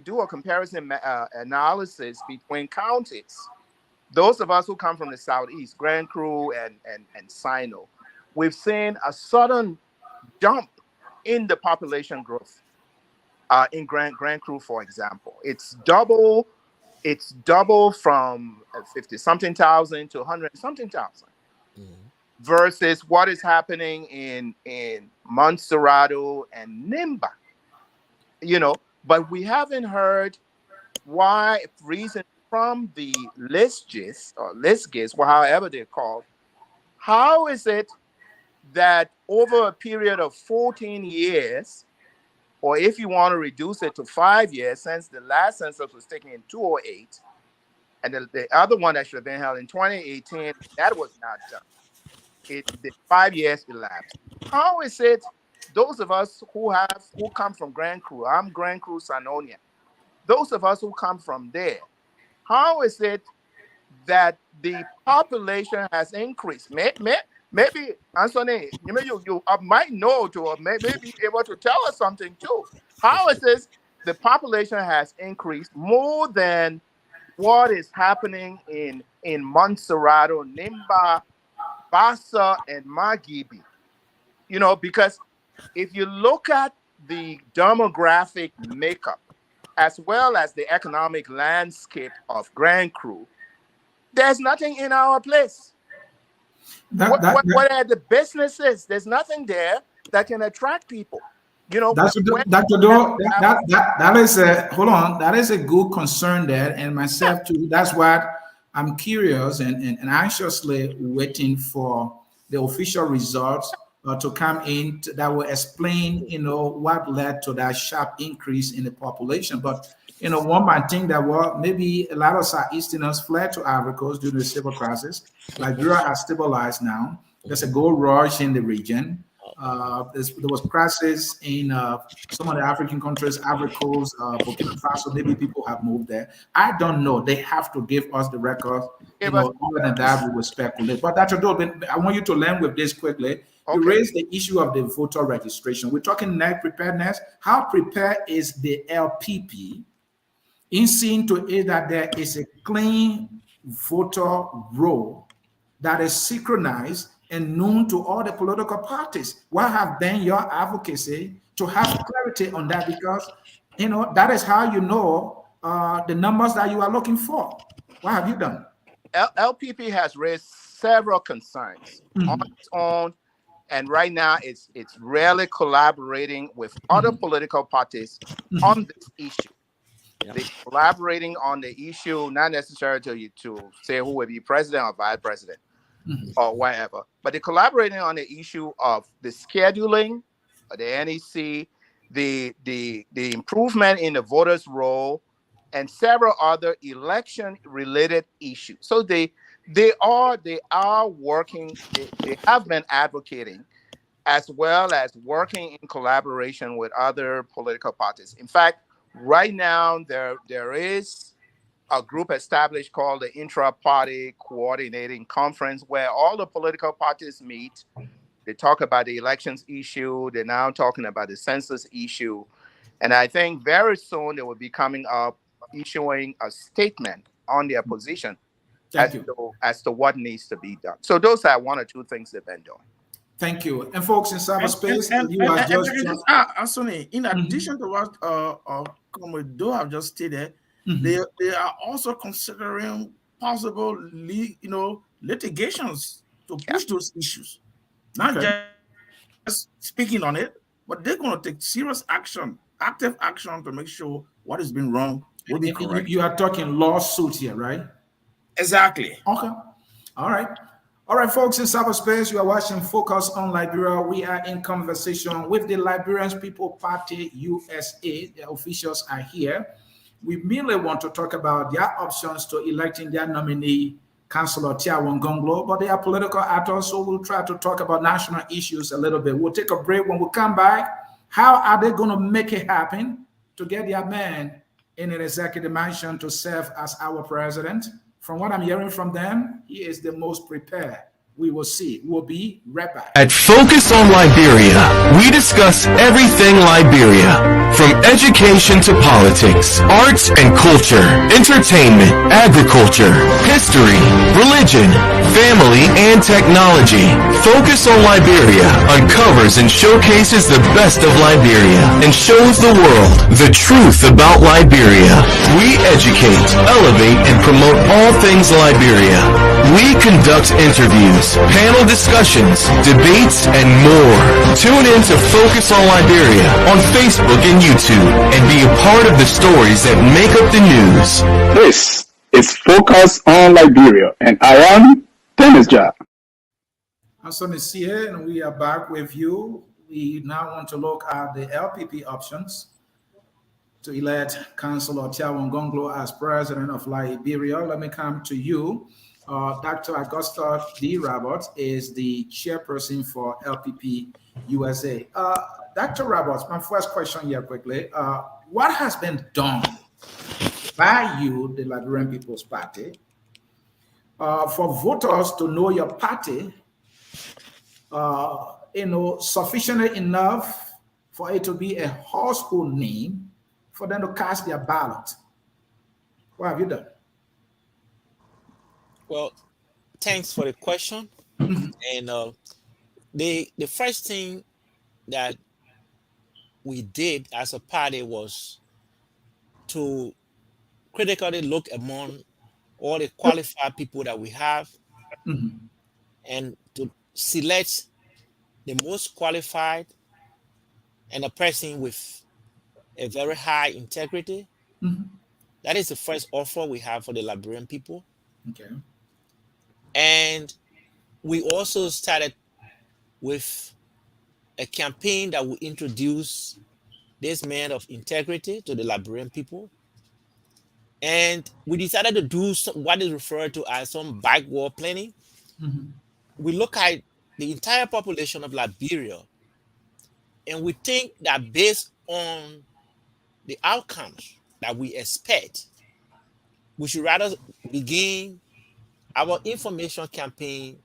do a comparison analysis between counties, those of us who come from the Southeast, Grand Cru and Sino, we've seen a sudden jump in the population growth in Grand Cru, for example. It's double from 50-something thousand to 100-something thousand. Versus what is happening in Montserrado and Nimba. But we haven't heard reason from the lists, or however they're called. How is it that over a period of 14 years, or if you want to reduce it to 5 years, since the last census was taken in 2008, and the other one that should have been held in 2018, that was not done. The 5 years elapsed. How is it those of us who come from Grand Cru, I'm Grand Cru Sanonia, those of us who come from there, how is it that the population has increased? Maybe, Anthony, you might know to, or maybe be able to tell us something too. How is this? The population has increased more than what is happening in Montserrado, Nimba, Bassa, and Magibi. Because if you look at the demographic makeup as well as the economic landscape of Grand Cru, there's nothing in our place. What are the businesses? There's nothing there that can attract people. Dr. Doe, that is a hold on. That is a good concern there, and myself too. That's what I'm curious and anxiously waiting for the official results to come in that will explain, what led to that sharp increase in the population. But one might think that maybe a lot of Southeasterners fled to Ivory Coast due to the civil crisis. Liberia has stabilized now. There's a gold rush in the region. There was crisis in some of the African countries, Ivory Coast, Burkina Faso. Maybe people have moved there. I don't know. They have to give us the record. Other than that, we will speculate. But Dr. Doe, I want you to learn with this quickly. You raised the issue of the voter registration. We're talking net preparedness. How prepared is the LPP in seeing to it that there is a clean voter roll that is synchronized and known to all the political parties? What have been your advocacy to have clarity on that? Because, that is how the numbers that you are looking for. What have you done? LPP has raised several concerns on its own, and right now it's rarely collaborating with other political parties on this issue. Yeah. They're collaborating on the issue, not necessarily to say who will be president or vice president or whatever, but they're collaborating on the issue of the scheduling, the NEC, the improvement in the voters' roll, and several other election-related issues. So they are working. They have been advocating, as well as working in collaboration with other political parties. In fact, right now there is a group established called the Intra-Party Coordinating Conference, where all the political parties meet. They talk about the elections issue. They're now talking about the census issue, and I think very soon they will be coming up issuing a statement on their position as to what needs to be done. So those are one or two things they've been doing. Thank you. And folks in cyberspace, Anthony, in addition to what Comrade Doe have just stated, they are also considering possible litigations to push those issues. Not just speaking on it, but they're going to take serious action, active action, to make sure what has been wrong will be correct. You are talking lawsuits here, right? Exactly. Okay. All right, folks in cyberspace, you are watching Focus on Liberia. We are in conversation with the Liberian People Party USA. The officials are here. We merely want to talk about their options to electing their nominee, Councillor Tiawon Gongloe, but they are political actors, so we'll try to talk about national issues a little bit. We'll take a break. When we come back, how are they going to make it happen to get their man in an executive mansion to serve as our president? From what I'm hearing from them, he is the most prepared. We will see. We'll be right back. At Focus on Liberia, we discuss everything Liberia, from education to politics, arts and culture, entertainment, agriculture, history, religion, family, and technology. Focus on Liberia uncovers and showcases the best of Liberia and shows the world the truth about Liberia. We educate, elevate, and promote all things Liberia. We conduct interviews, panel discussions, debates, and more. Tune in to Focus on Liberia on Facebook and YouTube and be a part of the stories that make up the news. This is Focus on Liberia, and I am Dennis Jah. Anthony here, and we are back with you. We now want to look at the LPP options to elect Councillor Tiawon Gongloe as president of Liberia. Let me come to you. Dr. Augusta D. Roberts is the chairperson for LPP USA. Dr. Roberts, my first question here quickly. What has been done by you, the Liberian People's Party, for voters to know your party sufficient enough for it to be a household name for them to cast their ballot? What have you done? Well, thanks for the question. And the first thing that we did as a party was to critically look among all the qualified people that we have Mhm, and to select the most qualified and a person with a very high integrity. mhm. That is the first offer we have for the Liberian people. Okay. And we also started with a campaign that will introduce this man of integrity to the Liberian people. And we decided to do what is referred to as some backward planning. Mhm, We look at the entire population of Liberia, and we think that based on the outcomes that we expect, we should rather begin our information campaign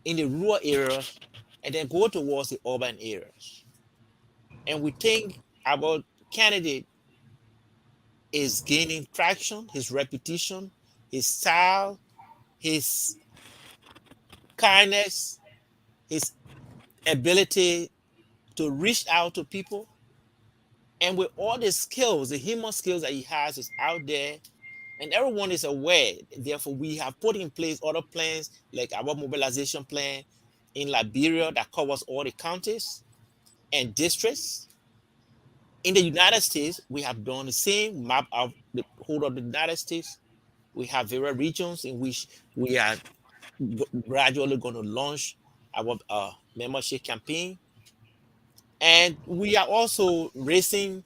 in the rural areas and then go towards the urban areas. And we think our candidate is gaining traction, his reputation, his style, his kindness, his ability to reach out to people. And with all the skills, the human skills that he has is out there, and everyone is aware. Therefore, we have put in place other plans like our mobilization plan in Liberia that covers all the counties and districts. In the United States, we have done the same map of the whole of the United States. We have various regions in which we are gradually going to launch our membership campaign. And we are also raising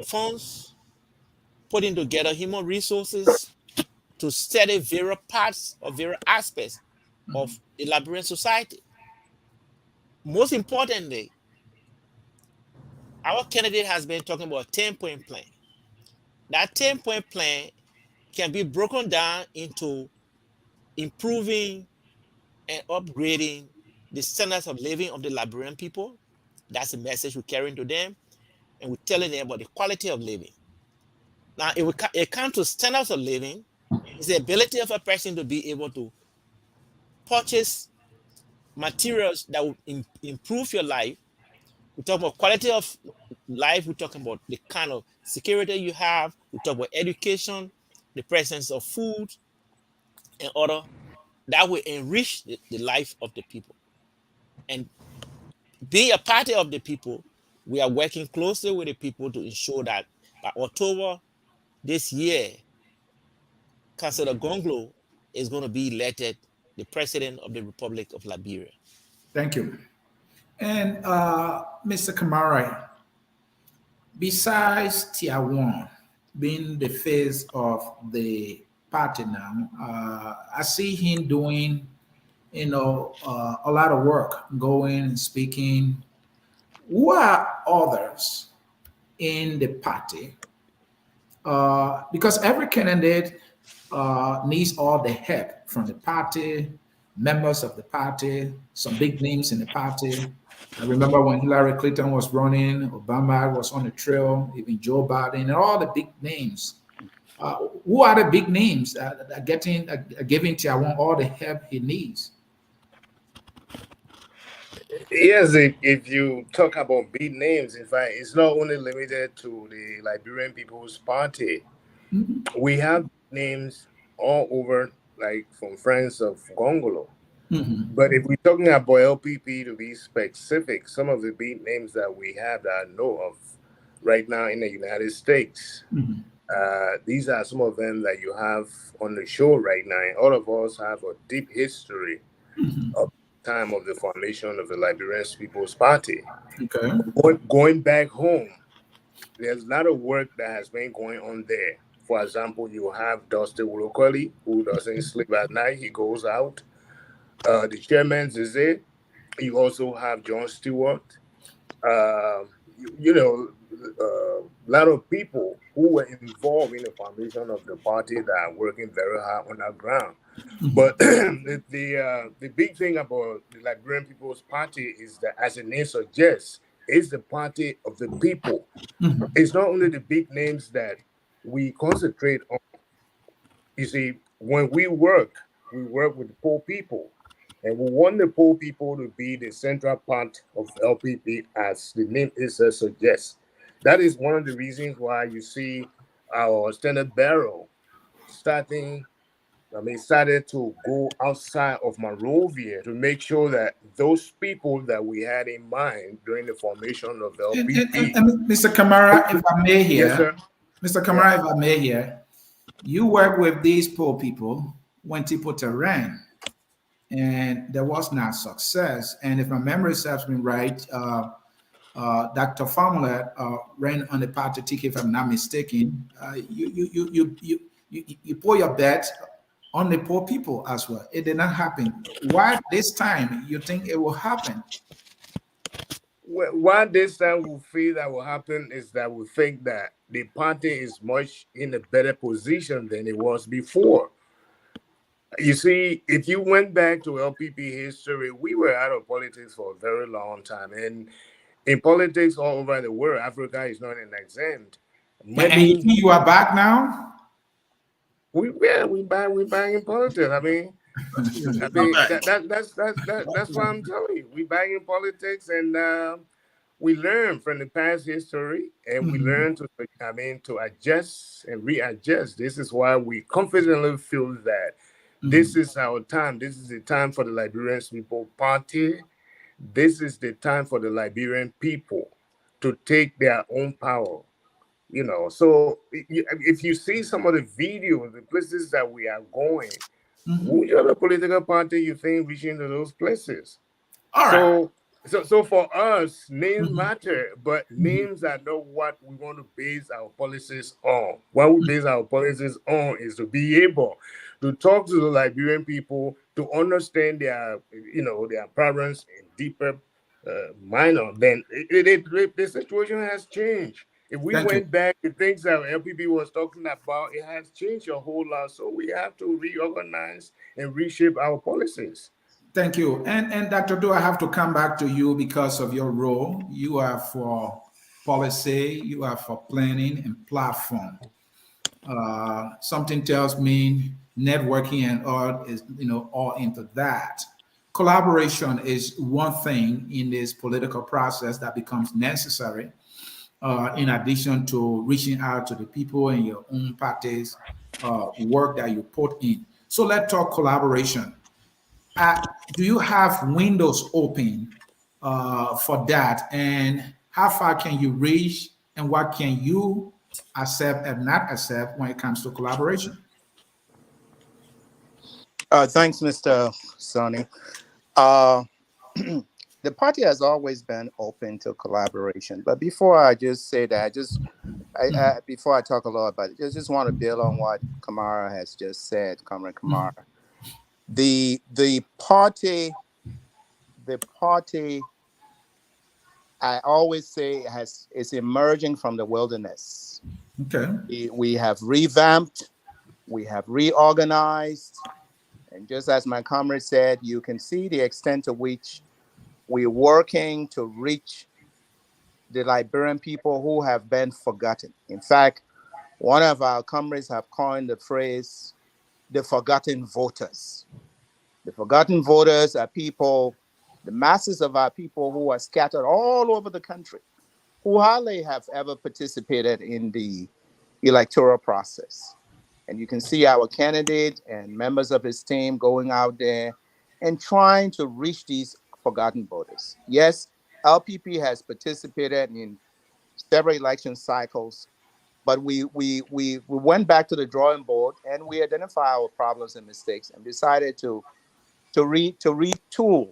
funds, putting together human resources to study various parts or various aspects of mhm, the Liberian society. Most importantly, our candidate has been talking about a 10-point plan. That 10-point plan can be broken down into improving and upgrading the standards of living of the Liberian people. That's the message we're carrying to them, and we're telling them about the quality of living. Now, it comes to standards of living, it's the ability of a person to be able to purchase materials that will improve your life. We talk about quality of life. We're talking about the kind of security you have. We talk about education, the presence of food and other that will enrich the life of the people. And being a party of the people, we are working closely with the people to ensure that by October this year, Councillor Gongloe is going to be elected the president of the Republic of Liberia. Thank you. And Mr. Kamara, besides Tier 1 being the face of the party now, I see him doing, a lot of work, going and speaking. Who are others in the party? Because every candidate needs all the help from the party, members of the party, some big names in the party. I remember when Hillary Clinton was running, Obama was on the trail, even Joe Biden, and all the big names. Who are the big names that are giving Tiawan all the help he needs? Yes, if you talk about big names, in fact, it's not only limited to the Liberian People's Party. Mhm, We have names all over, like from friends of Gongolo. mhm, But if we're talking about LPP to be specific, some of the big names that we have that I know of right now in the United States, mhm, these are some of them that you have on the show right now. And all of us have a deep history mhm. of time of the formation of the Liberian People's Party. Okay. Going back home, there's a lot of work that has been going on there. For example, you have Dusty Wilokoli, who doesn't sleep at night. He goes out. The chairman is it. You also have John Stewart. Uh, a lot of people who were involved in the formation of the party that are working very hard on the ground. But the big thing about the Liberian People's Party is that, as the name suggests, it's the party of the people. It's not only the big names that we concentrate on. You see, when we work with the poor people. And we want the poor people to be the central part of LPP, as the name itself suggests. That is one of the reasons why you see our standard bearer started to go outside of Monrovia to make sure that those people that we had in mind during the formation of LPP. And Mr. Kamara, if I may Yes, here, sir. Mr. Kamara, if I may here, you work with these poor people when people to rent, and there was not success. And if my memory serves me right, Dr. Formula ran on the party ticket, if I'm not mistaken. You pour your bet on the poor people as well. It did not happen. Why this time you think it will happen? What this time we feel that will happen is that we think that the party is much in a better position than it was before. You see, if you went back to LPP history, we were out of politics for a very long time. And in politics all over the world, Africa is not an exempt. And you think you are back now? We back in politics. I mean that's what I'm telling you. We back in politics, and we learn from the past history, and we learn to adjust and readjust. This is why we confidently feel that this is our time. This is the time for the Liberian People Party. This is the time for the Liberian people to take their own power. So if you see some of the videos, the places that we are going, which other political party you think reaching to those places? All right. So for us, names matter, but names are not what we want to base our policies on. What we base our policies on is to be able to talk to the Liberian people, to understand their problems in deeper minor. Then the situation has changed. If we Thank you. went back to things that LPP was talking about, it has changed a whole lot. So we have to reorganize and reshape our policies. Thank you. And Dr. Do, I have to come back to you because of your role. You are for policy, you are for planning and platform. Something tells me networking and all is, all into that. Collaboration is one thing in this political process that becomes necessary. In addition to reaching out to the people in your own parties, work that you put in. So let's talk collaboration. Do you have windows open for that? And how far can you reach? And what can you accept and not accept when it comes to collaboration? Thanks, Mr. Sonny. The party has always been open to collaboration. But before I just say that, before I talk a lot about it, I just want to build on what Kamara has just said, Comrade Kamara. The party, I always say is emerging from the wilderness. Okay. We have revamped, we have reorganized, and just as my comrade said, you can see the extent to which we're working to reach the Liberian people who have been forgotten. In fact, one of our comrades have coined the phrase, the forgotten voters. The forgotten voters are people, the masses of our people who are scattered all over the country, who hardly have ever participated in the electoral process. And you can see our candidate and members of his team going out there and trying to reach these forgotten voters. Yes, LPP has participated in several election cycles, but we went back to the drawing board and we identified our problems and mistakes and decided to retool,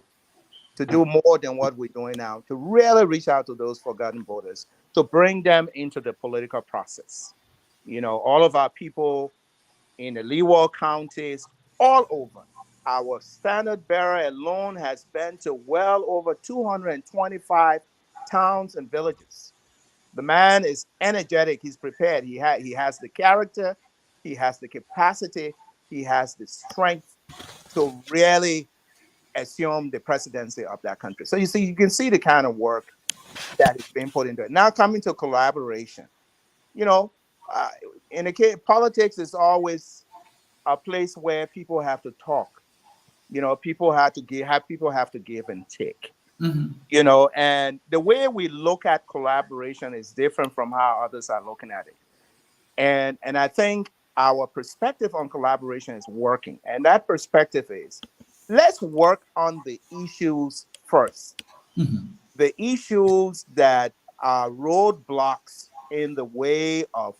to do more than what we're doing now, to really reach out to those forgotten voters, to bring them into the political process. All of our people in the Leeward counties, all over. Our standard bearer alone has been to well over 225 towns and villages. The man is energetic. He's prepared. He has the character. He has the capacity. He has the strength to really assume the presidency of that country. So you can see the kind of work that is being put into it. Now coming to collaboration, you know, uh, in the case, politics is always a place where people have to talk. You know, people have to give and take. You know, and the way we look at collaboration is different from how others are looking at it. And I think our perspective on collaboration is working. And that perspective is, let's work on the issues first. The issues that are roadblocks in the way of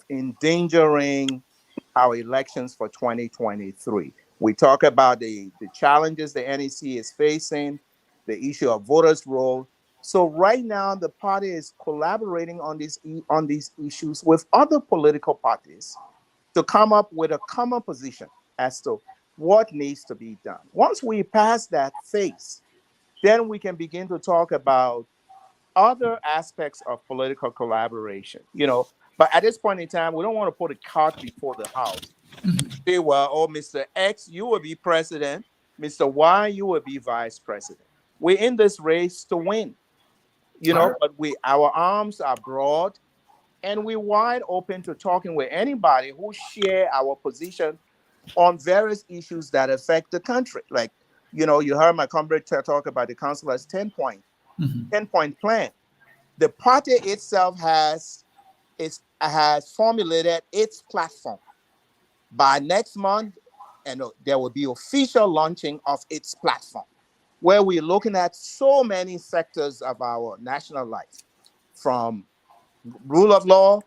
endangering our elections for 2023. We talk about the challenges the NEC is facing, the issue of voters' roll. So right now, the party is collaborating on these issues with other political parties to come up with a common position as to what needs to be done. Once we pass that phase, then we can begin to talk about other aspects of political collaboration, you know. But at this point in time, we don't want to put a cart before the house. Say, well, oh, Mr. X, you will be president. Mr. Y, you will be vice president. We're in this race to win, you know, but our arms are broad and we're wide open to talking with anybody who share our position on various issues that affect the country. Like, you know, you heard my comrade talk about the councilor's 10-point plan. The party itself has formulated its platform. By next month, and there will be official launching of its platform, where we're looking at so many sectors of our national life, from rule of law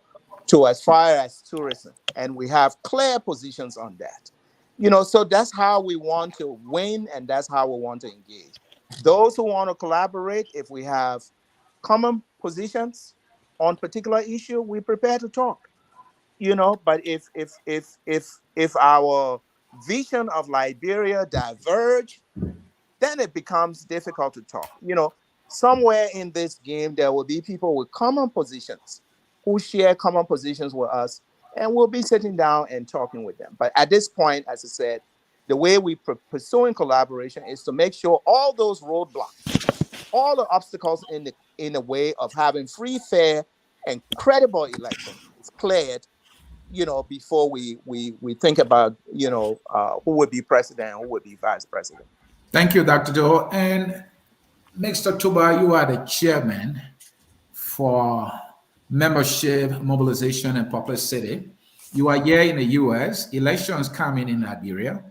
to as far as tourism, and we have clear positions on that. You know, so that's how we want to win, and that's how we want to engage. Those who want to collaborate, if we have common positions on particular issue, we're prepared to talk. You know, but if our vision of Liberia diverge, then it becomes difficult to talk. You know, somewhere in this game there will be people with common positions who share common positions with us, and we'll be sitting down and talking with them. But at this point, as I said, the way we pursuing collaboration is to make sure all those roadblocks, all the obstacles in the way of having free, fair, and credible elections is cleared, you know, before we think about, you know, who would be president, who would be vice president. Thank you, Dr. Joe. And Mr. Tuba, you are the chairman for membership, mobilization, and publicity. You are here in the U.S. Elections coming in Liberia.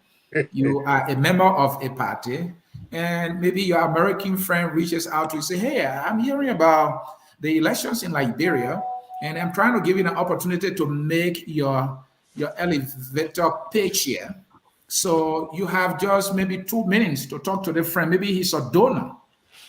You are a member of a party, and maybe your American friend reaches out to you, say, "Hey, I'm hearing about the elections in Liberia, and I'm trying to give you an opportunity to make your elevator pitch here. So you have just maybe 2 minutes to talk to the friend. Maybe he's a donor,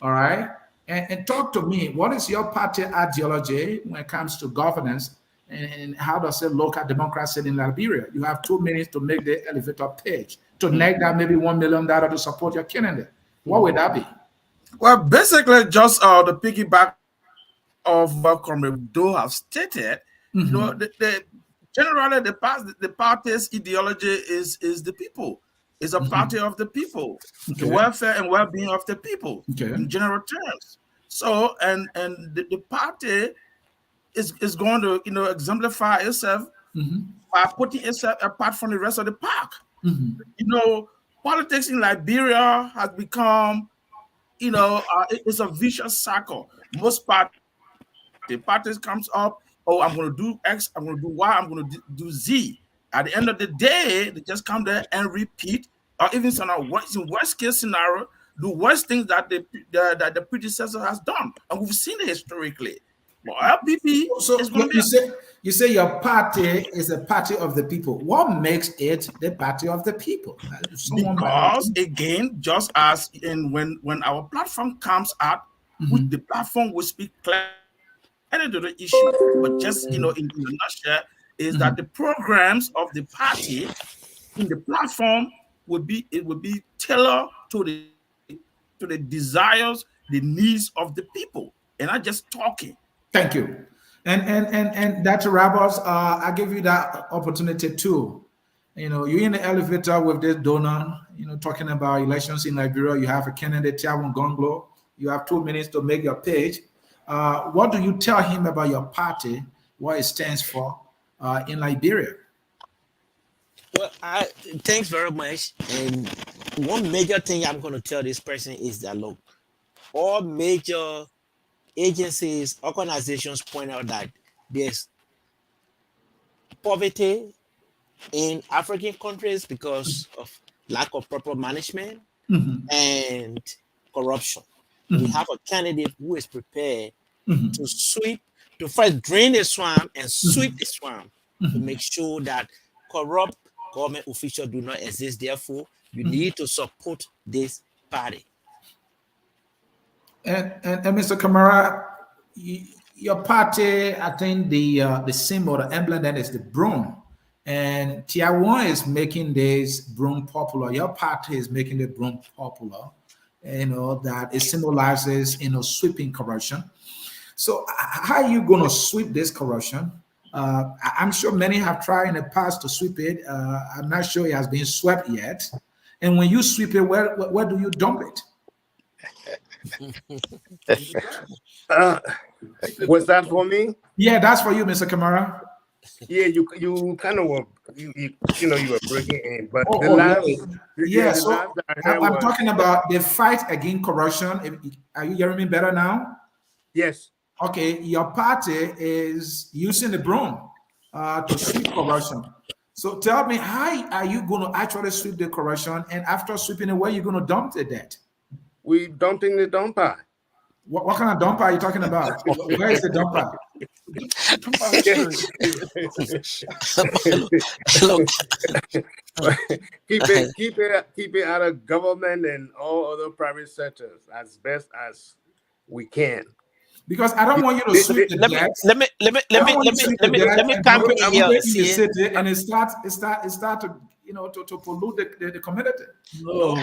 all right? And talk to me. What is your party ideology when it comes to governance, and how does it look at democracy in Liberia? You have 2 minutes to make the elevator pitch, to neg that maybe $1 million to support your candidate. What would that be? Well, basically, just the piggyback of what Comrade Doe have stated. You know, generally the party's ideology is the people. It's a party of the people, the welfare and well-being of the people in general terms. So, and the party is going to, you know, exemplify itself by putting itself apart from the rest of the pack. You know, politics in Liberia has become, you know, it's a vicious cycle. Most parties comes up, oh, I'm going to do X, I'm going to do Y, I'm going to do Z. At the end of the day, they just come there and repeat, or even in worst case scenario, the worst things that the predecessor has done, and we've seen it historically. But LPP is going to be. You say your party is a party of the people. What makes it the party of the people? Because again, just as in when our platform comes out, with the platform will speak clearly to the issue, but just, you know, in a nutshell, is that the programs of the party in the platform would be tailored to the desires, the needs of the people, and not just talking. Thank you. And Dr. Rabos, I give you that opportunity too. You know, you're in the elevator with this donor, you know, talking about elections in Liberia. You have a candidate, Gongloe. You have 2 minutes to make your pitch. What do you tell him about your party, what it stands for in Liberia? Well, thanks very much. And one major thing I'm going to tell this person is that look, all major agencies, organizations point out that there's poverty in African countries because of lack of proper management and corruption. We have a candidate who is prepared to sweep, to first drain the swamp and sweep the swamp to make sure that corrupt government officials do not exist. Therefore, you need to support this party. And Mr. Kamara, your party, I think the symbol, the emblem, that is the broom. And Tier 1 is making this broom popular. Your party is making the broom popular. You know, that it symbolizes, you know, sweeping corruption. So how are you going to sweep this corruption? I'm sure many have tried in the past to sweep it. I'm not sure it has been swept yet. And when you sweep it, where do you dump it? Was that for me? Yeah, that's for you, Mr. Kamara. Yeah, you kind of were you know you were breaking in, but so I'm talking about the fight against corruption. Are you hearing me better now? Yes. Okay, your party is using the broom to sweep corruption. So tell me, how are you going to actually sweep the corruption? And after sweeping it, where are you going to dump the debt? We dumping the dumper. What kind of dumper are you talking about? Where is the dumper? keep it out of government and all other private sectors as best as we can. Because I don't want you to sweep the debt. Let me come in here. And it start to, you know, to pollute the community. No.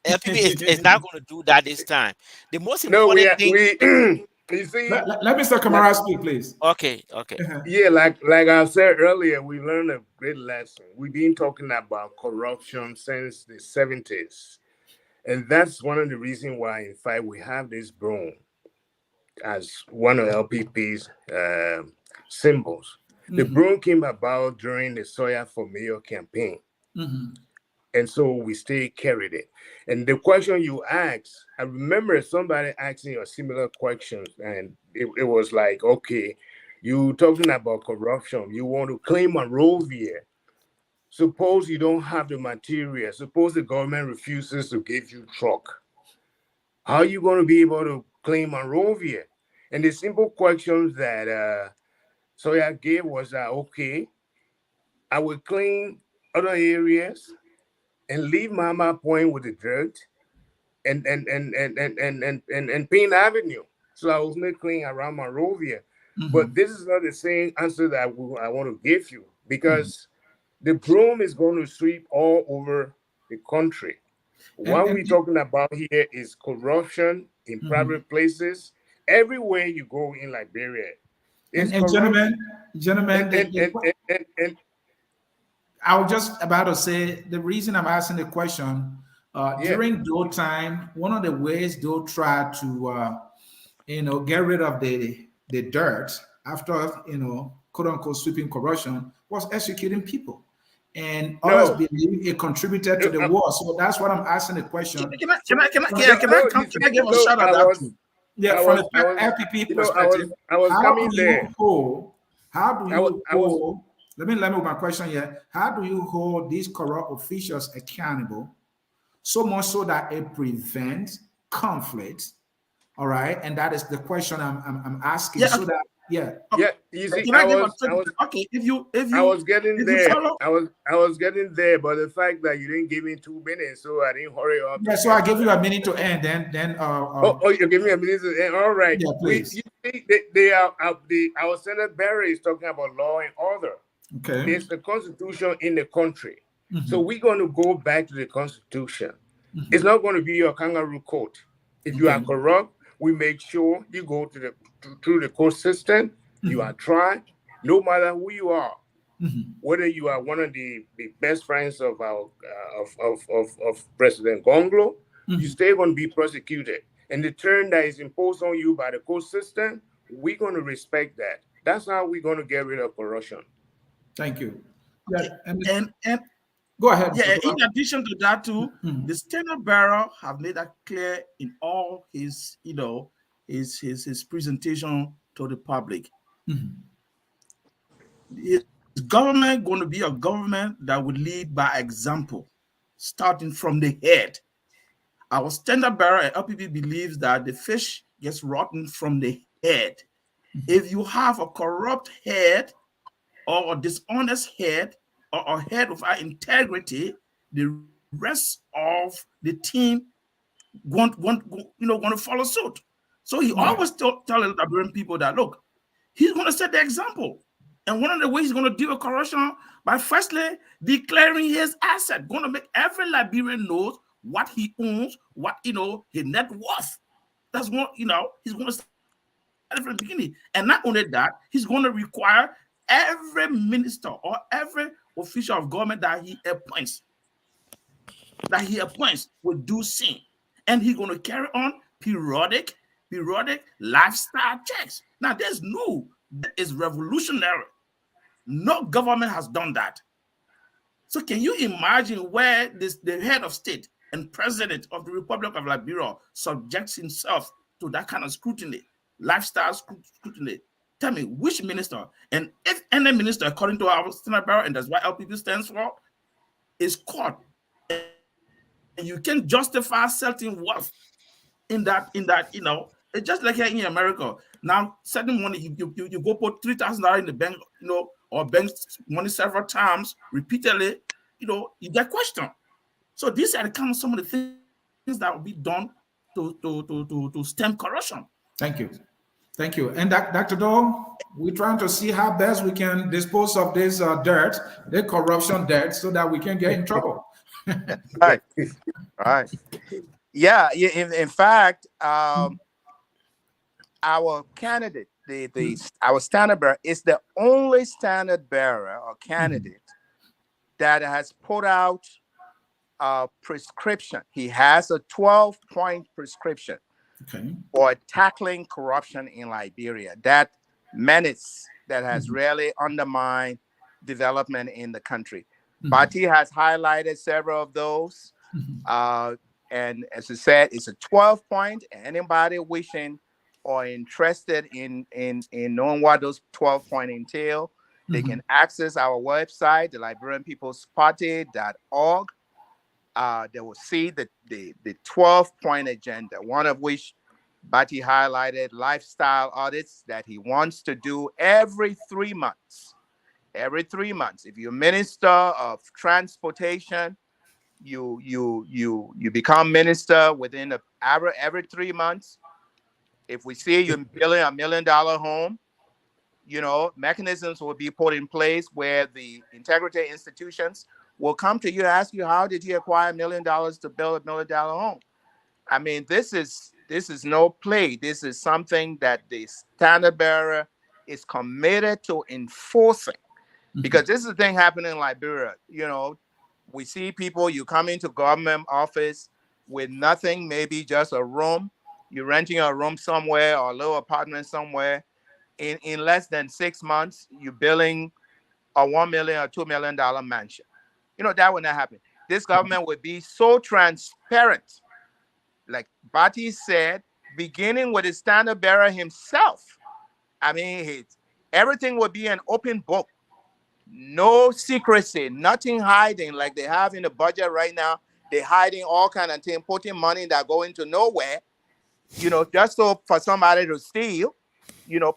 LPP is not going to do that this time. The most important thing. You see, let Mr. Kamara speak, please. Okay. Yeah, like I said earlier, we learned a great lesson. We've been talking about corruption since the 70s. And that's one of the reasons why, in fact, we have this broom as one of LPP's symbols. The broom came about during the Soya for Mayor campaign. And so we still carried it. And the question you asked, I remember somebody asking you a similar question, and it was like, okay, you talking about corruption. You want to claim Monrovia. Suppose you don't have the material. Suppose the government refuses to give you truck. How are you going to be able to claim Monrovia? And the simple questions that Soya gave was that, okay, I will claim other areas and leave Mama Point with the dirt and Payne Avenue. So I was not clean around Monrovia. But this is not the same answer that I want to give you, because the broom is going to sweep all over the country. What we're talking about here is corruption in private places. Everywhere you go in Liberia. And gentlemen, I was just about to say, the reason I'm asking the question, during Doe time, one of the ways Doe tried to, get rid of the dirt after, quote unquote, sweeping corruption was executing people. And others believe it contributed to the war. So that's what I'm asking the question. Can I give a shout out to? Yeah, from the LPP perspective, I was coming there. How do you hold? Let me with my question here. How do you hold these corrupt officials accountable, so much so that it prevents conflict? All right, and that is the question I'm asking. You see, I was getting there, but the fact that you didn't give me 2 minutes, so I didn't hurry up. Yeah, so I give you a minute to end. Then. You give me a minute to end. All right. Yeah, please. You see, our Senator Barry is talking about law and order. Okay. It's the Constitution in the country. So we're going to go back to the Constitution. It's not going to be your kangaroo court. If you are corrupt, we make sure you go through the court system. You are tried, no matter who you are. Whether you are one of the best friends of our of President Gongloe, you still going to be prosecuted. And the term that is imposed on you by the court system, we're going to respect that. That's how we're going to get rid of corruption. Thank you. Yeah, And go ahead. yeah, in addition to that too, the standard bearer have made that clear in all his, you know, his presentation to the public. Is government going to be a government that would lead by example, starting from the head? Our standard bearer at LPP believes that the fish gets rotten from the head. If you have a corrupt head or a dishonest head or a head without integrity, the rest of the team want to follow suit. So he always tell the Liberian people that, look, he's going to set the example. And one of the ways he's going to deal with corruption by firstly declaring his asset, going to make every Liberian knows what he owns, what, his net worth. That's what, he's going to start from the beginning. And not only that, he's going to require every minister or every official of government that he appoints will do same. And he's going to carry on periodic lifestyle checks. Now, there's no, that is revolutionary. No government has done that. So can you imagine where the head of state and president of the Republic of Liberia subjects himself to that kind of scrutiny, lifestyle scrutiny? Tell me which minister, and if any minister, according to our standard bearer, and that's what LPP stands for, is caught, and you can justify certain wealth in that, it's just like here in America. Now, certain money, you go put $3,000 in the bank, or bank money several times, repeatedly, you get questioned. So these are the kind of some of the things that will be done to stem corruption. Thank you. Thank you. And Dr. Doe, we're trying to see how best we can dispose of this dirt, the corruption dirt, so that we can get in trouble. Right. Right. Yeah. In fact, our candidate, our standard bearer is the only standard bearer or candidate that has put out a prescription. He has a 12-point prescription for tackling corruption in Liberia. That menace that has really undermined development in the country. Bati has highlighted several of those. And as I said, it's a 12-point. Anybody wishing or interested in knowing what those 12 points entail, they can access our website, the LiberianPeoplesParty.org. They will see the 12-point agenda, one of which Bati highlighted lifestyle audits that he wants to do every 3 months. Every 3 months. If you're minister of transportation, you become minister within every 3 months. If we see you building $1 million home, mechanisms will be put in place where the integrity institutions will come to you and ask you, how did you acquire $1 million to build $1 million home? I mean, this is no play. This is something that the standard bearer is committed to enforcing, because this is the thing happening in Liberia. We see people, you come into government office with nothing, maybe just a room. You're renting a room somewhere or a little apartment somewhere. In less than 6 months, you're building a $1 million or $2 million mansion. That would not happen. This government would be so transparent. Like Bati said, beginning with the standard bearer himself. I mean, everything would be an open book. No secrecy, nothing hiding like they have in the budget right now. They're hiding all kind of things, putting money that go into nowhere, just so for somebody to steal,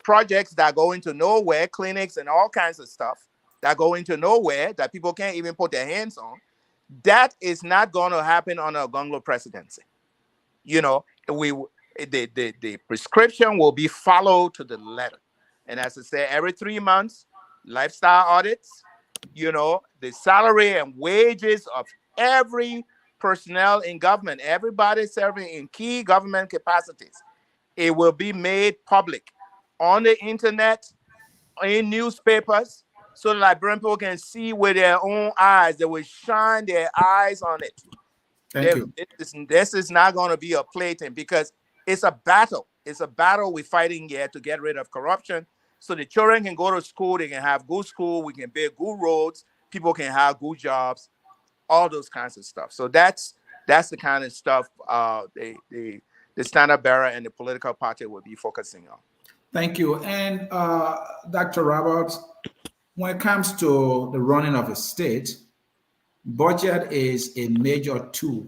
projects that go into nowhere, clinics and all kinds of stuff that go into nowhere that people can't even put their hands on. That is not going to happen under a Gongloe presidency. The prescription will be followed to the letter. And as I say, every 3 months, lifestyle audits, the salary and wages of every personnel in government, everybody serving in key government capacities, it will be made public on the internet, in newspapers, so the Liberian people can see with their own eyes. They will shine their eyes on it. Thank you. This is not going to be a plaything, because it's a battle. It's a battle we're fighting here to get rid of corruption, so the children can go to school, they can have good school, we can build good roads, people can have good jobs, all those kinds of stuff. So that's the kind of stuff the standard bearer and the political party will be focusing on. Thank you. And Dr. Roberts, when it comes to the running of a state, budget is a major tool.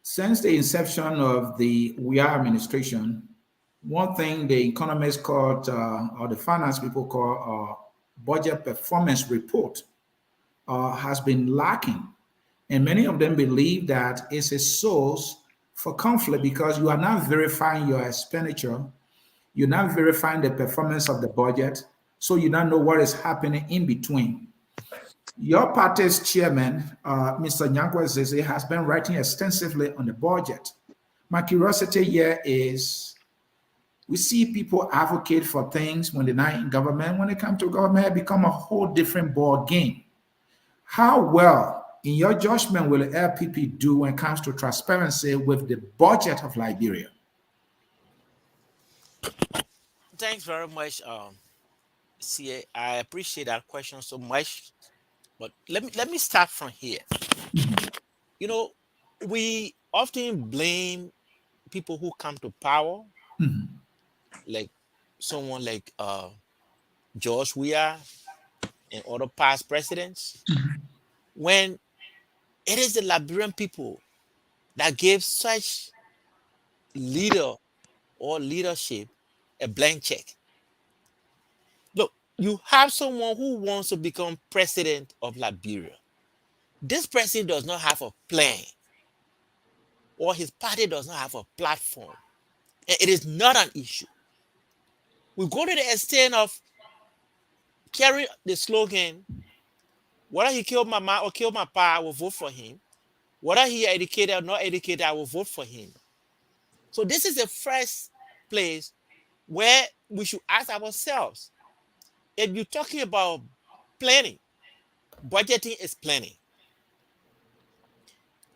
Since the inception of the WIA administration, one thing the economists call, or the finance people call, budget performance report has been lacking. And many of them believe that it's a source for conflict, because you are not verifying your expenditure, you're not verifying the performance of the budget, so you don't know what is happening in between. Your party's chairman, Mr. Nyankwe Zeze, has been writing extensively on the budget. My curiosity here is, we see people advocate for things when they're not in government. When they come to government, it becomes a whole different ball game. How well, in your judgment, will the LPP do when it comes to transparency with the budget of Liberia? Thanks very much, CA. I appreciate that question so much. But let me start from here. You know, we often blame people who come to power, like someone like George Weah and other past presidents, when it is the Liberian people that gave such leader or leadership a blank check. Look, you have someone who wants to become president of Liberia. This president does not have a plan, or his party does not have a platform. And it is not an issue. We go to the extent of carrying the slogan, whether he killed my mom or killed my pa, I will vote for him. Whether he educated or not educated, I will vote for him. So this is the first place where we should ask ourselves, if you're talking about planning, budgeting is planning.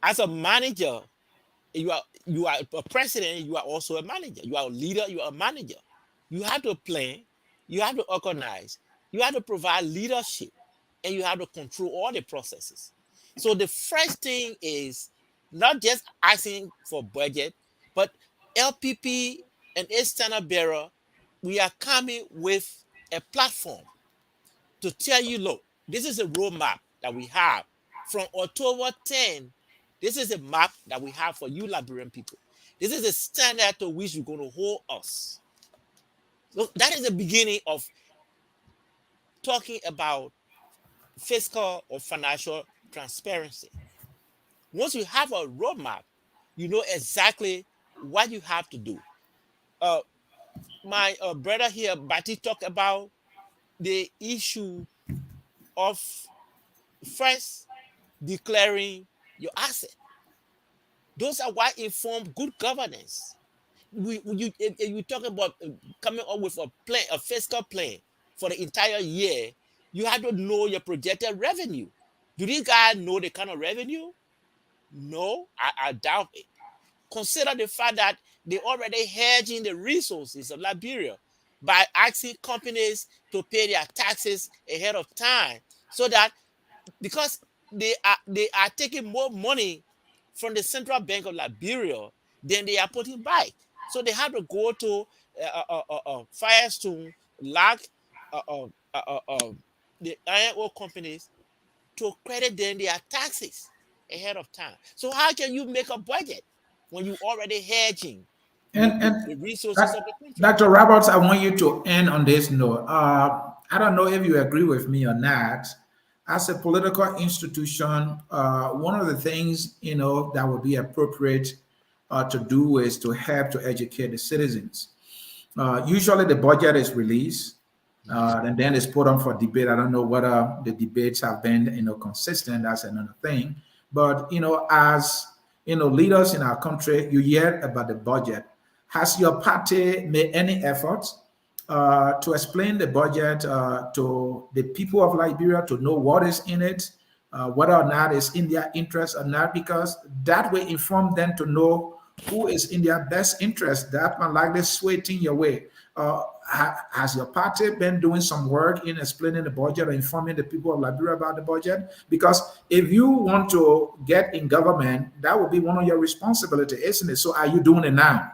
As a manager, you are a president, you are also a manager. You are a leader, you are a manager. You have to plan, you have to organize, you have to provide leadership, and you have to control all the processes. So the first thing is not just asking for budget, but LPP and its standard bearer, we are coming with a platform to tell you, look, this is a roadmap that we have from October 10. This is a map that we have for you Liberian people. This is a standard to which you're going to hold us. So that is the beginning of talking about fiscal or financial transparency. Once you have a roadmap, you know exactly what you have to do. My brother here, Bati, talked about the issue of first declaring your asset. Those are what inform good governance. You talk about coming up with a plan, a fiscal plan for the entire year. You have to know your projected revenue. Do these guys know the kind of revenue? No, I doubt it. Consider the fact that they already hedging the resources of Liberia by asking companies to pay their taxes ahead of time, so that because they are taking more money from the Central Bank of Liberia than they are putting back. So they have to go to Firestone, LAC, the iron ore companies to credit them their taxes ahead of time. So how can you make a budget when you already hedging the resources of the country? Dr. Roberts, I want you to end on this note. I don't know if you agree with me or not. As a political institution, one of the things that would be appropriate to do is to help to educate the citizens. Usually, the budget is released and then it's put on for debate. I don't know whether the debates have been consistent. That's another thing. But as leaders in our country, you hear about the budget. Has your party made any efforts to explain the budget to the people of Liberia to know what is in it, whether or not it's in their interest or not, because that will inform them to know who is in their best interest. That might likely sway things your way. Has your party been doing some work in explaining the budget or informing the people of Liberia about the budget? Because if you want to get in government, that will be one of your responsibilities, isn't it? So are you doing it now?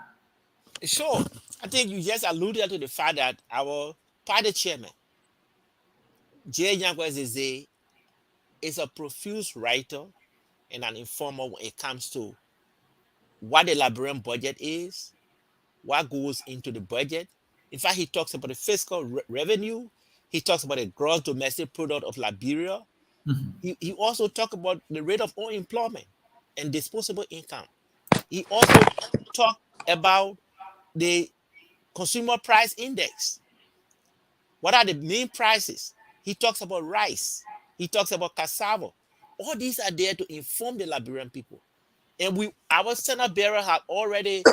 Sure. I think you just alluded to the fact that our party chairman, J. Yankwezeze, is a profuse writer and an informer when it comes to what the Liberian budget is, what goes into the budget. In fact, he talks about the fiscal revenue. He talks about the gross domestic product of Liberia. He also talks about the rate of unemployment and disposable income. He also talked about the consumer price index. What are the main prices? He talks about rice. He talks about cassava. All these are there to inform the Liberian people. And our standard bearer had already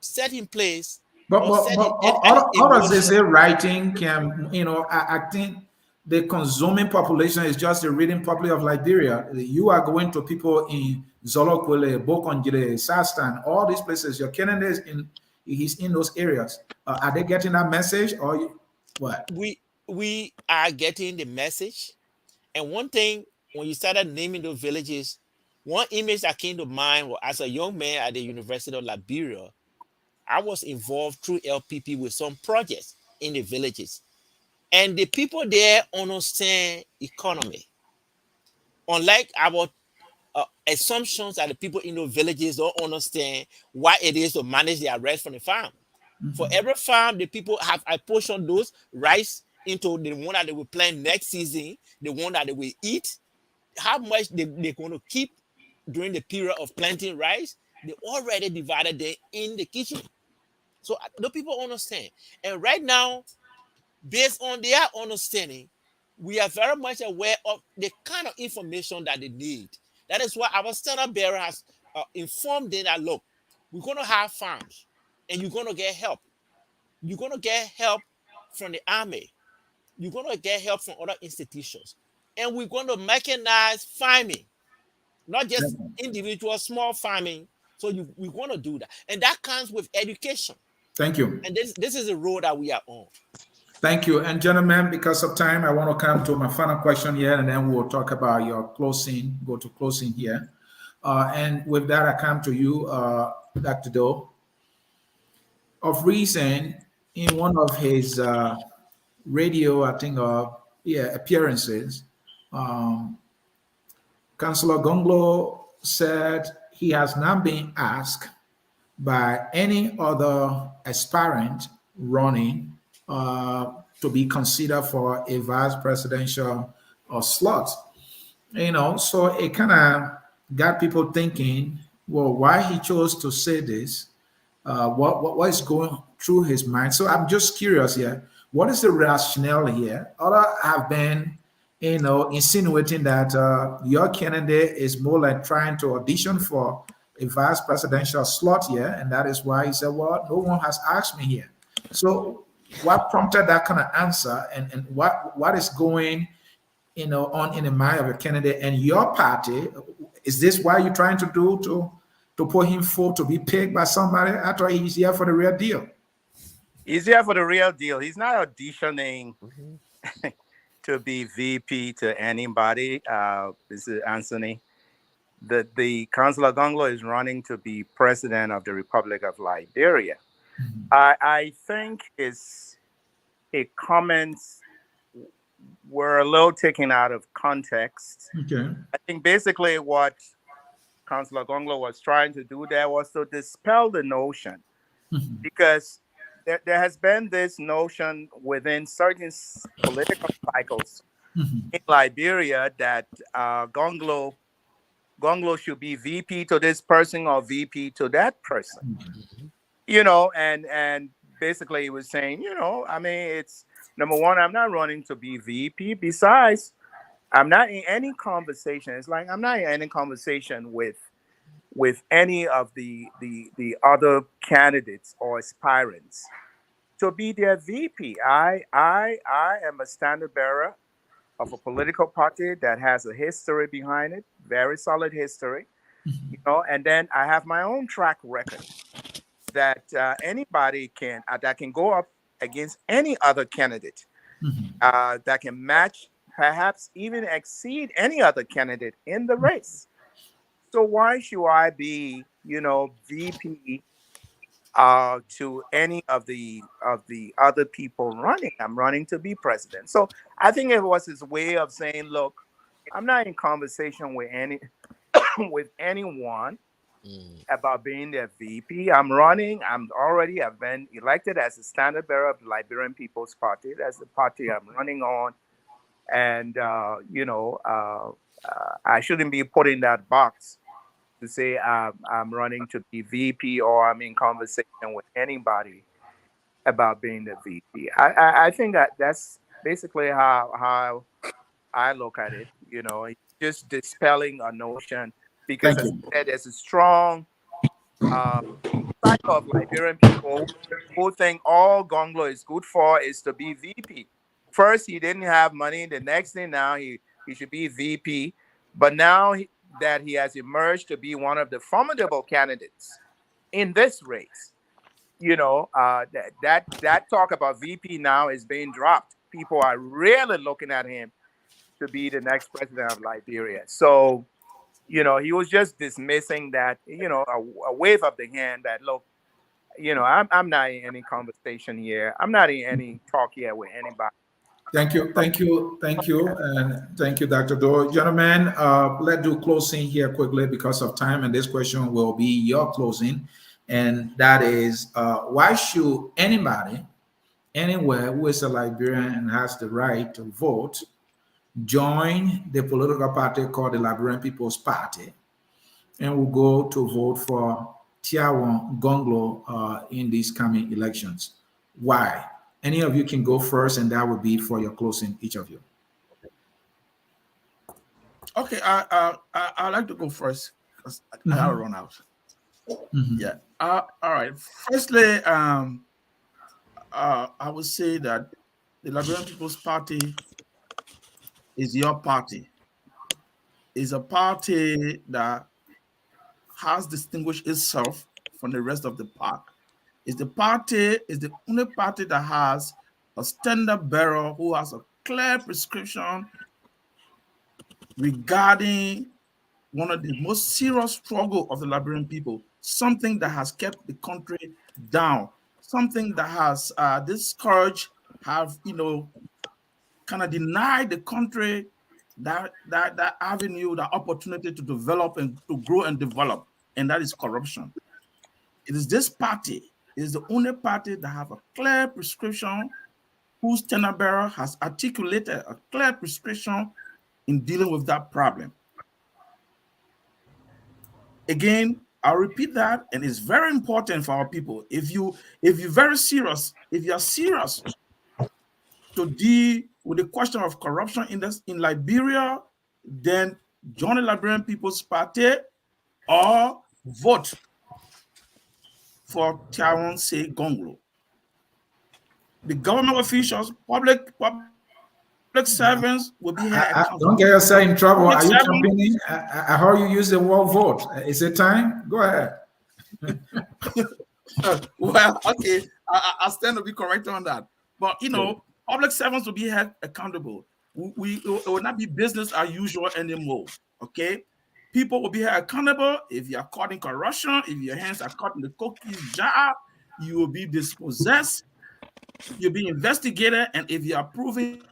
set in place But, or but, set but in how does they motion. say writing can, I think the consuming population is just the reading public of Liberia. You are going to people in Zolokwele, Bokonjile, Sastan, all these places. Your candidate he's in those areas. Are they getting that message or what? We are getting the message. And one thing, when you started naming those villages, one image that came to mind was as a young man at the University of Liberia, I was involved through LPP with some projects in the villages. And the people there understand economy. Unlike our assumptions that the people in those villages don't understand what it is to manage their rice from the farm. For every farm, the people have apportioned those rice into the one that they will plant next season, the one that they will eat, how much they're going to keep during the period of planting rice. They already divided them in the kitchen. So the people understand. And right now, based on their understanding, we are very much aware of the kind of information that they need. That is why our standard bearer has informed them that, look, we're going to have farms and you're going to get help. You're going to get help from the army. You're going to get help from other institutions. And we're going to mechanize farming, not just individual small farming. So we want to do that. And that comes with education. Thank you. And this is the road that we are on. Thank you. And gentlemen, because of time, I want to come to my final question here, and then we'll talk about your closing, go to closing here. And with that, I come to you, Dr. Doe. Of recent, in one of his radio, I think, appearances, Councillor Gongloe said he has not been asked by any other aspirant running to be considered for a vice presidential slot. So it kind of got people thinking, well, why he chose to say this, what is going through his mind. So I'm just curious here, what is the rationale here? Others have been, insinuating that your candidate is more like trying to audition for a vice presidential slot here, and that is why he said, well, no one has asked me here. So what prompted that kind of answer, and what is going on in the mind of a candidate and your party? Is this why you're trying to do to put him forward to be picked by somebody? I thought he's here for the real deal. He's here for the real deal. He's not auditioning to be VP to anybody. This is Anthony. The Councillor Gongloe is running to be president of the Republic of Liberia. I think his comments were a little taken out of context. Okay. I think basically what Councillor Gongloe was trying to do there was to dispel the notion, because there has been this notion within certain political cycles in Liberia that Gongloe should be VP to this person or VP to that person. And basically he was saying, it's number one, I'm not running to be VP. Besides, I'm not in any conversation. It's like I'm not in any conversation with any of the other candidates or aspirants to be their VP. I am a standard bearer of a political party that has a history behind it, very solid history, you know, and then I have my own track record that anybody can that can go up against any other candidate that can match, perhaps even exceed any other candidate in the race. So why should I be, you know, VP to any of the other people running? I'm running to be president. So I think it was his way of saying, look, I'm not in conversation with with anyone about being their VP. I'm running. I've been elected as a standard bearer of the Liberian People's Party. That's the party I'm running on. And, I shouldn't be put in that box to say I'm running to be VP or I'm in conversation with anybody about being the VP. I think that's basically how I look at it. You know, just dispelling a notion because, Thank as you. I said, there's a strong cycle of Liberian people who think all Gongloe is good for is to be VP. First, he didn't have money. The next thing, now he should be VP. But now that he has emerged to be one of the formidable candidates in this race, you know, that talk about VP now is being dropped. People are really looking at him to be the next president of Liberia. So, you know, he was just dismissing that, you know, a wave of the hand that, look, you know, I'm not in any conversation here. I'm not in any talk here with anybody. Thank you, and thank you, Dr. Doe. Gentlemen, let's do closing here quickly because of time, and this question will be your closing, and that is, why should anybody, anywhere who is a Liberian and has the right to vote, join the political party called the Liberian People's Party, and will go to vote for Tiawan Gongloe in these coming elections? Why? Any of you can go first, and that would be for your closing, each of you. Okay, I like to go first because I gotta run out. Yeah. All right. Firstly, I would say that the Liberian People's Party is your party. It's a party that has distinguished itself from the rest of the park. Is the only party that has a standard bearer who has a clear prescription regarding one of the most serious struggle of the Liberian people, something that has kept the country down, something that has this scourge have, you know, kind of denied the country that avenue, that opportunity to develop and to grow and develop, and that is corruption. It is this party, it is the only party that have a clear prescription, whose standard bearer has articulated a clear prescription in dealing with that problem. Again, I'll repeat that, and it's very important for our people. If you're serious to deal with the question of corruption in Liberia, then join the Liberian People's Party or vote for Tiawan Gongloe. The government officials, public servants will be held. Don't get yourself in trouble. Are you campaigning? I heard you use the word vote. Is it time? Go ahead. Well, okay, I stand to be correct on that. But, you know, public servants will be held accountable. It will not be business as usual anymore, okay? People will be held accountable. If you are caught in corruption, if your hands are caught in the cookies jar, you will be dispossessed, you'll be investigated, and if you are proven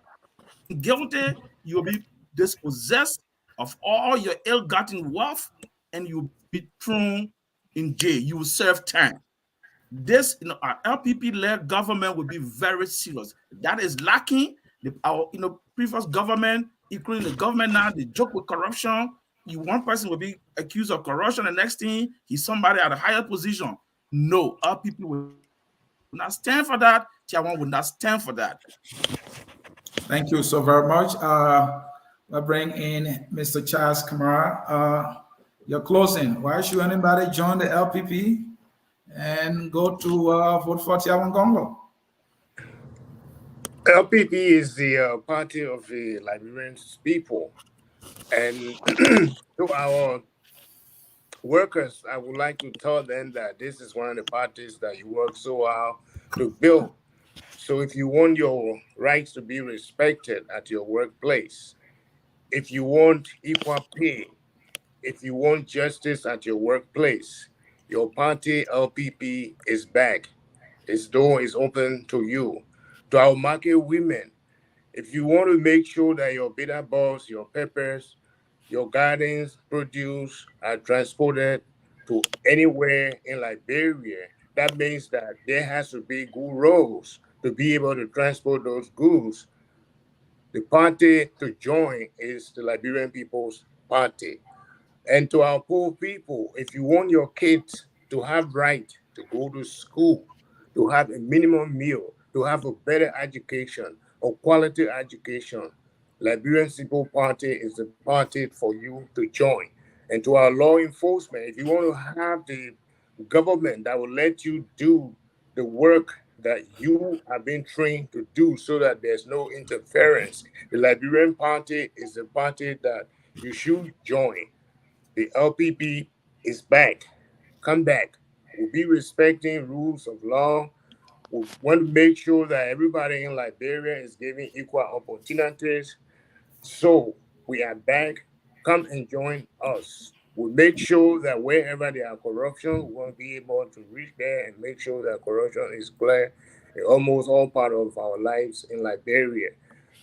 guilty, you will be dispossessed of all your ill-gotten wealth, and you'll be thrown in jail. You will serve time. This, you know, our LPP-led government will be very serious. That is lacking. Our, you know, previous government, including the government now, they joke with corruption. One person will be accused of corruption, the next thing he's somebody at a higher position. No, LPP will not stand for that. Tiawan will not stand for that. Thank you so very much. I'll bring in Mr. Charles Kamara. Your closing. Why should anybody join the LPP and go to vote for Tiawan Gongloe? LPP is the party of the Liberian people. And to our workers, I would like to tell them that this is one of the parties that you work so hard to build. So if you want your rights to be respected at your workplace, if you want equal pay, if you want justice at your workplace, your party LPP is back. Its door is open to you. To our market women, if you want to make sure that your bitter balls, your peppers, your gardens produce are transported to anywhere in Liberia, that means that there has to be good roads to be able to transport those goods. The party to join is the Liberian People's Party. And to our poor people, if you want your kids to have right to go to school, to have a minimum meal, to have a better education, a quality education, Liberian People Party is the party for you to join. And to our law enforcement, if you want to have the government that will let you do the work that you have been trained to do so that there's no interference, the Liberian Party is the party that you should join. The LPP is back. Come back. We'll be respecting rules of law. We want to make sure that everybody in Liberia is given equal opportunities. So we are back. Come and join us. We'll make sure that wherever there are corruption, we want to be able to reach there and make sure that corruption is clear in almost all part of our lives in Liberia.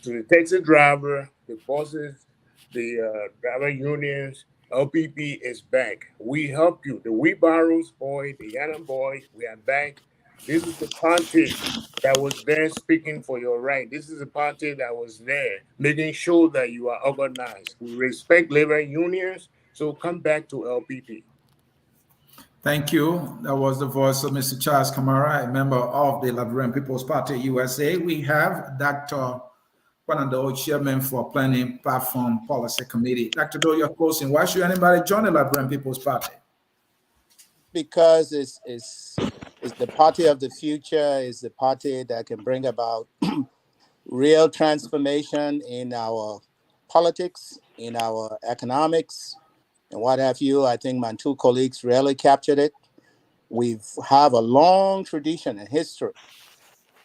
To the taxi driver, the buses, the driver unions, LPP is back. We help you. The wheelbarrows boy, the Yana boy, we are back. This is the party that was there speaking for your right. This is a party that was there making sure that you are organized. We respect labor unions, so come back to LPP. Thank you. That was the voice of Mr. Charles Kamara, a member of the Liberian People's Party USA. We have Dr. Kwanando, chairman for Planning Platform Policy Committee. Dr. Do, your closing. Why should anybody join the Liberian People's Party? Because it's the party of the future, is the party that can bring about real transformation in our politics, in our economics, and what have you. I think my two colleagues really captured it. We have a long tradition and history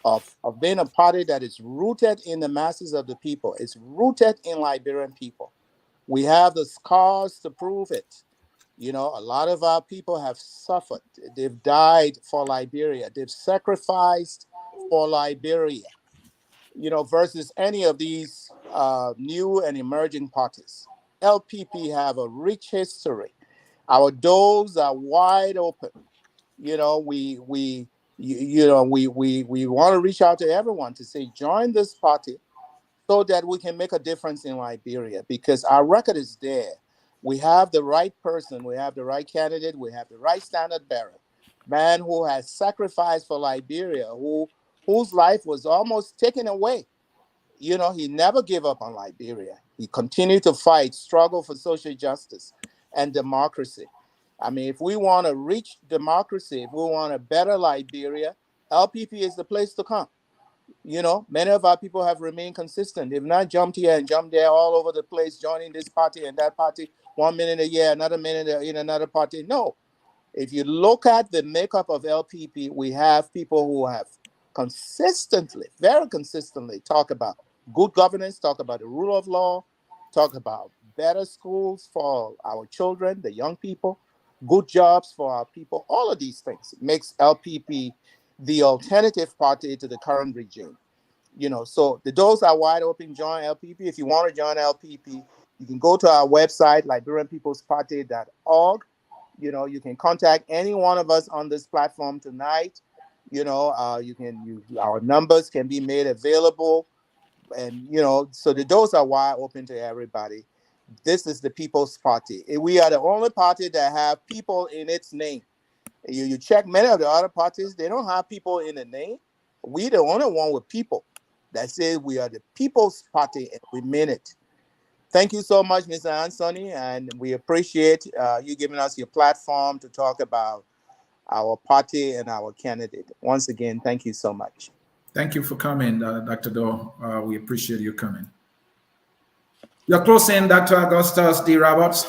of being a party that is rooted in the masses of the people. It's rooted in Liberian people. We have the scars to prove it. You know, a lot of our people have suffered. They've died for Liberia. They've sacrificed for Liberia, you know, versus any of these new and emerging parties. LPP have a rich history. Our doors are wide open. You know, we want to reach out to everyone to say, join this party so that we can make a difference in Liberia, because our record is there. We have the right person, we have the right candidate, we have the right standard bearer, man who has sacrificed for Liberia, whose life was almost taken away. You know, he never gave up on Liberia. He continued to fight, struggle for social justice and democracy. I mean, if we want to reach democracy, if we want a better Liberia, LPP is the place to come. You know, many of our people have remained consistent. They've not jumped here and jumped there all over the place, joining this party and that party, 1 minute a year, another minute in another party. No. If you look at the makeup of LPP, we have people who have consistently, very consistently, talk about good governance, talk about the rule of law, talk about better schools for our children, the young people, good jobs for our people, all of these things. It makes LPP the alternative party to the current regime. You know, so the doors are wide open. Join LPP. If you want to join LPP, you can go to our website, LiberianPeoplesParty.org. You know, you can contact any one of us on this platform tonight. You know, our numbers can be made available, and you know, so the doors are wide open to everybody. This is the People's Party. We are the only party that have people in its name. You check many of the other parties, they don't have people in the name. We the only one with people that say we are the People's Party and we mean it. Thank you so much, Mr. Anthony, and we appreciate you giving us your platform to talk about our party and our candidate. Once again, thank you so much. Thank you for coming, Dr. Doe. We appreciate you coming. Your closing, Dr. Augustus D. Roberts.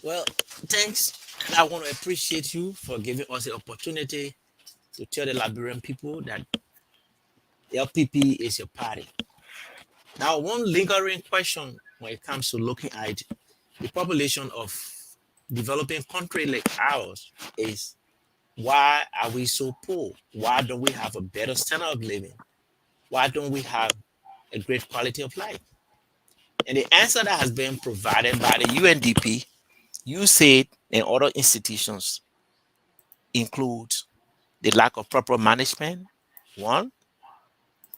Well, thanks. And I want to appreciate you for giving us the opportunity to tell the Liberian people that LPP is your party. Now, one lingering question when it comes to looking at the population of developing country like ours is, why are we so poor? Why don't we have a better standard of living? Why don't we have a great quality of life? And the answer that has been provided by the UNDP, USAID, and other institutions include the lack of proper management, one,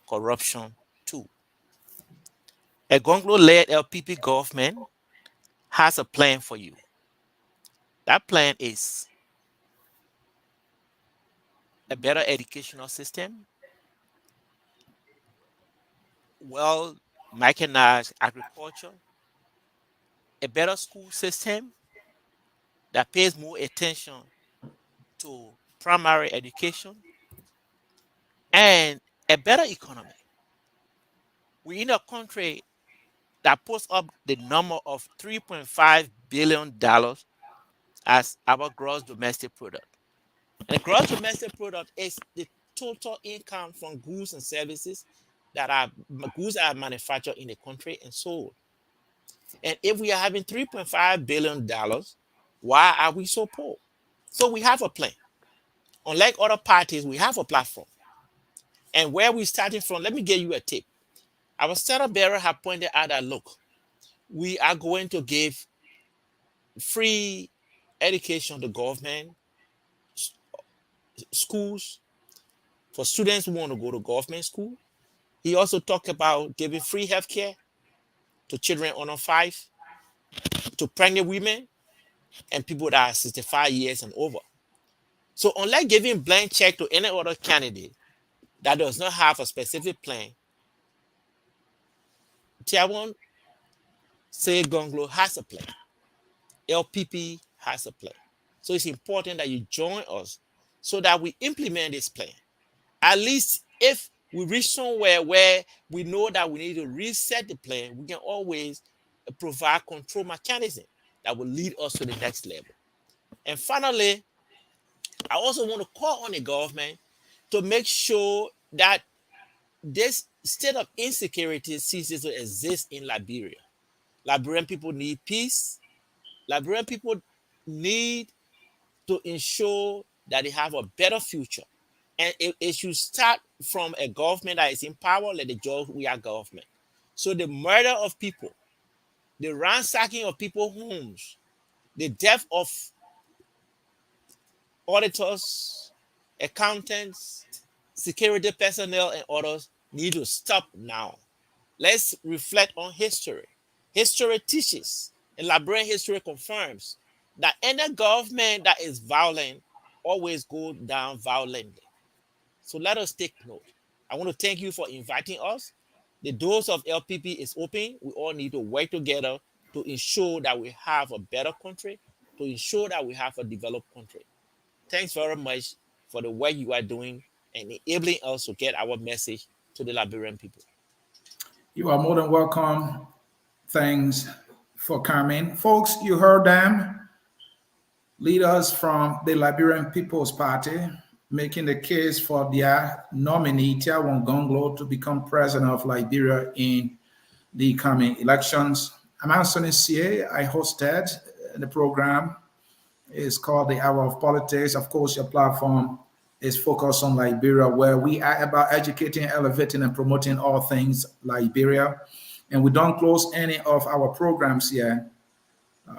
corruption, two. A Gongloe-led LPP government has a plan for you. That plan is a better educational system, well mechanized agriculture, a better school system that pays more attention to primary education, and a better economy. We're in a country that puts up the number of $3.5 billion as our gross domestic product. And the gross domestic product is the total income from goods and services that are manufactured in the country and sold. And if we are having $3.5 billion, why are we so poor? So we have a plan. Unlike other parties, we have a platform. And where we're starting from, let me give you a tip. Our startup bearer have pointed out that, look, we are going to give free education to government, schools, for students who want to go to government school. He also talked about giving free healthcare to children under 5, to pregnant women, and people that are 65 years and over. So unlike giving blank check to any other candidate that does not have a specific plan, Tiawan say Gongloe has a plan. LPP has a plan. So it's important that you join us so that we implement this plan. At least if we reach somewhere where we know that we need to reset the plan, we can always provide control mechanism that will lead us to the next level. And finally, I also want to call on the government to make sure that this state of insecurity ceases to exist in Liberia. Liberian people need peace. Liberian people need to ensure that they have a better future. And it should start from a government that is in power, like the George Weah government. So the murder of people, the ransacking of people's homes, the death of auditors, accountants, security personnel, and others need to stop now. Let's reflect on history. History teaches, and Liberian history confirms, that any government that is violent always goes down violently. So let us take note. I want to thank you for inviting us. The doors of LPP is open. We all need to work together to ensure that we have a better country, to ensure that we have a developed country. Thanks very much for the work you are doing and enabling us to get our message to the Liberian people. You are more than welcome. Thanks for coming. Folks, you heard them. Leaders from the Liberian People's Party making the case for their nominee, Tiawan Gongloe, to become president of Liberia in the coming elections. I'm Anthony C.A. I hosted the program. It's called The Hour of Politics. Of course, your platform is focused on Liberia, where we are about educating, elevating, and promoting all things Liberia. And we don't close any of our programs here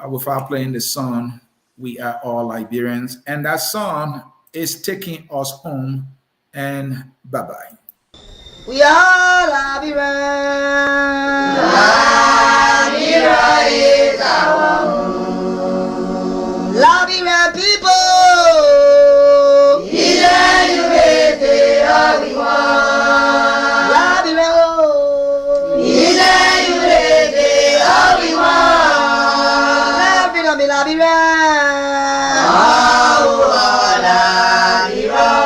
without playing the song, We Are All Liberians. And that song is taking us home. And bye-bye. We are Liberians.